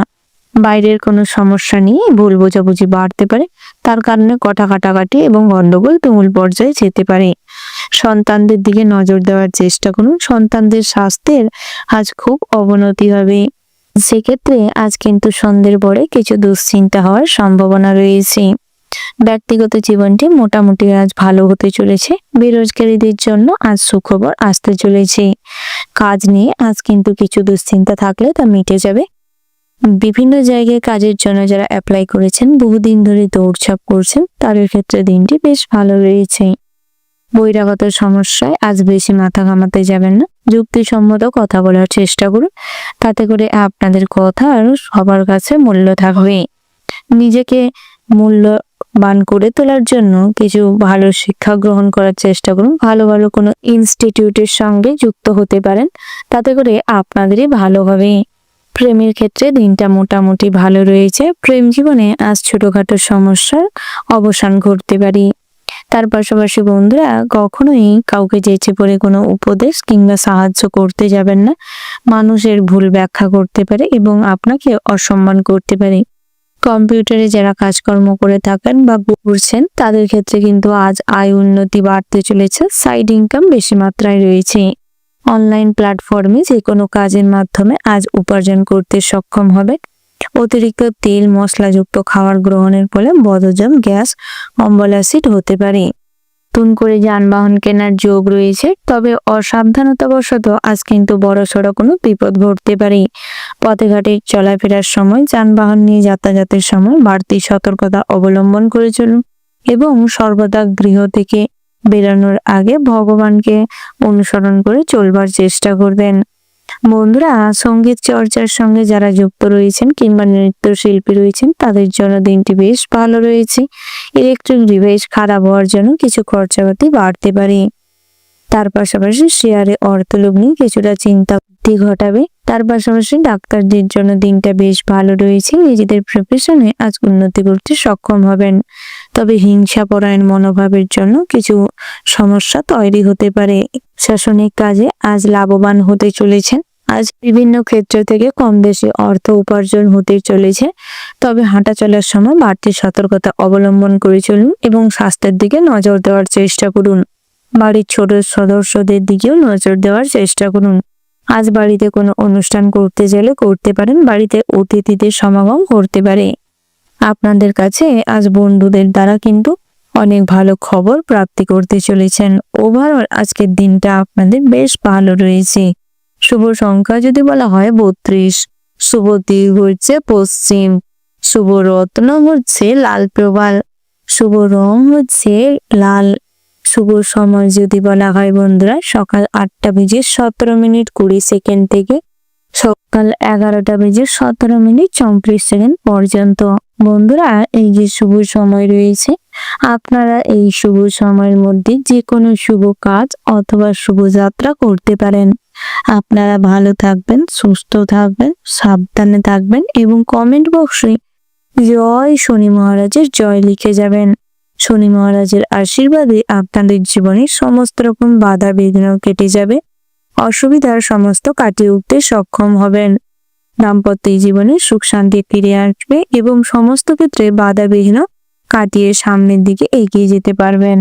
বাইরের কোনো সমস্যা নিয়ে ভুল বোঝাবুঝি বাড়তে পারে, তার কারণে কাটাকাটি এবং গন্ডগোল তুমুল পর্যায়ে যেতে পারে। সন্তানদের দিকে নজর দেওয়ার চেষ্টা করুন। সন্তানদের স্বাস্থ্যের আজ খুব অবনতি হবে। সেক্ষেত্রে আজ কিন্তু সন্ধ্যের পরে কিছু দুশ্চিন্তা হওয়ার সম্ভাবনা রয়েছে। ব্যক্তিগত জীবনটি মোটামুটি আজ ভালো হতে চলেছে। বেরোজগারীদের জন্য আজ সুখবর আসতে চলেছে। কাজ নিয়ে আজ কিন্তু কিছু দুশ্চিন্তা থাকলে তা মিটে যাবে। বিভিন্ন জায়গায় কাজের জন্য যারা অ্যাপ্লাই করেছেন, বহুদিন ধরে দৌড়ঝাঁপ করছেন, তাদের ক্ষেত্রে দিনটি বেশ ভালো রয়েছে। বহিরাগত সমস্যায় আজ বেশি মাথা ঘামাতে যাবেন না। যুক্তিসম্মত কথা বলার চেষ্টা করুন, তাতে করে আপনাদের কথা আরো সবার কাছে মূল্য থাকবে। নিজেকে মূল্যবান করে তোলার জন্য কিছু ভালো শিক্ষা গ্রহণ করার চেষ্টা করুন। ভালো ভালো কোনো ইনস্টিটিউটের সঙ্গে যুক্ত হতে পারেন, তাতে করে আপনাদেরই ভালো হবে। প্রেমের ক্ষেত্রে দিনটা মোটামুটি ভালো রয়েছে। প্রেম জীবনে আজ ছোটখাটো সমস্যার অবসান ঘটতে পারে। তার পাশাপাশি বন্ধুরা, কখনোই কাউকে যেচে পড়ে কোনো উপদেশ কিংবা সাহায্য করতে যাবেন না। মানুষের ভুল ব্যাখ্যা করতে পারে এবং আপনাকে অসম্মান করতে পারে। কম্পিউটারে যারা কাজকর্ম করে থাকেন বা করছেন, তাদের ক্ষেত্রে কিন্তু আজ আয় উন্নতি বাড়তে চলেছে। সাইড ইনকাম বেশি মাত্রায় রয়েছে। অনলাইন প্ল্যাটফর্মে যে কোনো কাজের মাধ্যমে আজ উপার্জন করতে সক্ষম হবে। অতিরিক্ত তেল মশলাযুক্ত খাবার গ্রহণের ফলে বদহজম, গ্যাস, অম্বল অ্যাসিড হতে পারে। নতুন করে যানবাহন কেনার যোগ রয়েছে, তবে অসাবধানতাবশত আজ কিন্তু বড়সড় কোনো বিপদ ঘটতে পারে। পথে ঘাটে চলাফেরার সময়, যানবাহন নিয়ে যাতায়াতের সময় বাড়তি সতর্কতা অবলম্বন করে চলুন এবং সর্বদা গৃহ থেকে বেরানোর আগে ভগবানকে অনুসরণ করে চলবার চেষ্টা করবেন। বন্ধুরা, সঙ্গীত চর্চার সঙ্গে যারা যুক্ত রয়েছেন কিংবা নৃত্যশিল্পী রয়েছেন, তাদের জন্য দিনটি বেশ ভালো রয়েছে। ইলেকট্রিক ডিভাইস খারাপ হওয়ার জন্য কিছু খরচাপাতি বাড়তে পারে। তার পাশাপাশি শেয়ারে অর্থলোভ নিয়ে কিছুটা চিন্তা ঘটাবে। তার পাশাপাশি ডাক্তারদের জন্য দিনটা বেশ ভালো রয়েছে। নিজেদের প্রফেশনে আজ উন্নতি করতে সক্ষম হবেন, তবে হিংসাপরায়ণ মনোভাবের জন্য কিছু সমস্যা তৈরি হতে পারে। প্রশাসনিক কাজে আজ লাভবান হতে চলেছেন। আজ বিভিন্ন ক্ষেত্র থেকে কম বেশি অর্থ উপার্জন হতে চলেছে, তবে হাঁটা চলার সময় বাড়তি সতর্কতা অবলম্বন করে চলুন এবং স্বাস্থ্যের দিকে নজর দেওয়ার চেষ্টা করুন। বাড়ির ছোট সদস্যদের দিকেও নজর দেওয়ার চেষ্টা করুন। আজ বাড়িতে কোনো অনুষ্ঠান করতে গেলে করতে পারেন। বাড়িতে অতিথিদের সমাগম করতে পারে। আপনাদের কাছে আজ বন্ধুদের দ্বারা কিন্তু অনেক ভালো খবর প্রাপ্তি করতে চলেছেন। ওভারঅল আজকের দিনটা আপনাদের বেশ ভালো রয়েছে। শুভ সংখ্যা যদি বলা হয় 32, শুভ দিক হচ্ছে পশ্চিম, শুভ রত্ন হচ্ছে লাল প্রবাল, শুভ রং হচ্ছে লাল, শুভ সময় যদি বলা হয় বন্ধুরা, সকাল 8:17:20 থেকে সকাল 11:17:34 পর্যন্ত। বন্ধুরা, এই যে শুভ সময় রয়েছে, আপনারা এই শুভ সময়ের মধ্যে যে কোনো শুভ কাজ অথবা শুভ যাত্রা করতে পারেন। আপনারা ভালো থাকবেন, সুস্থ থাকবেন, সাবধানে থাকবেন এবং কমেন্ট বক্সে জয় শনি মহারাজের জয় লিখে যাবেন। শনি মহারাজের আশীর্বাদে আপনাদের জীবনে সমস্ত রকম বাধা বিঘ্ন কেটে যাবে, অসুবিধার সমস্ত কাটিয়ে উঠতে সক্ষম হবেন। দাম্পত্য জীবনে সুখ শান্তি ফিরে আসবে এবং সমস্ত ক্ষেত্রে বাধা বিঘ্ন কাটিয়ে সামনের দিকে এগিয়ে যেতে পারবেন।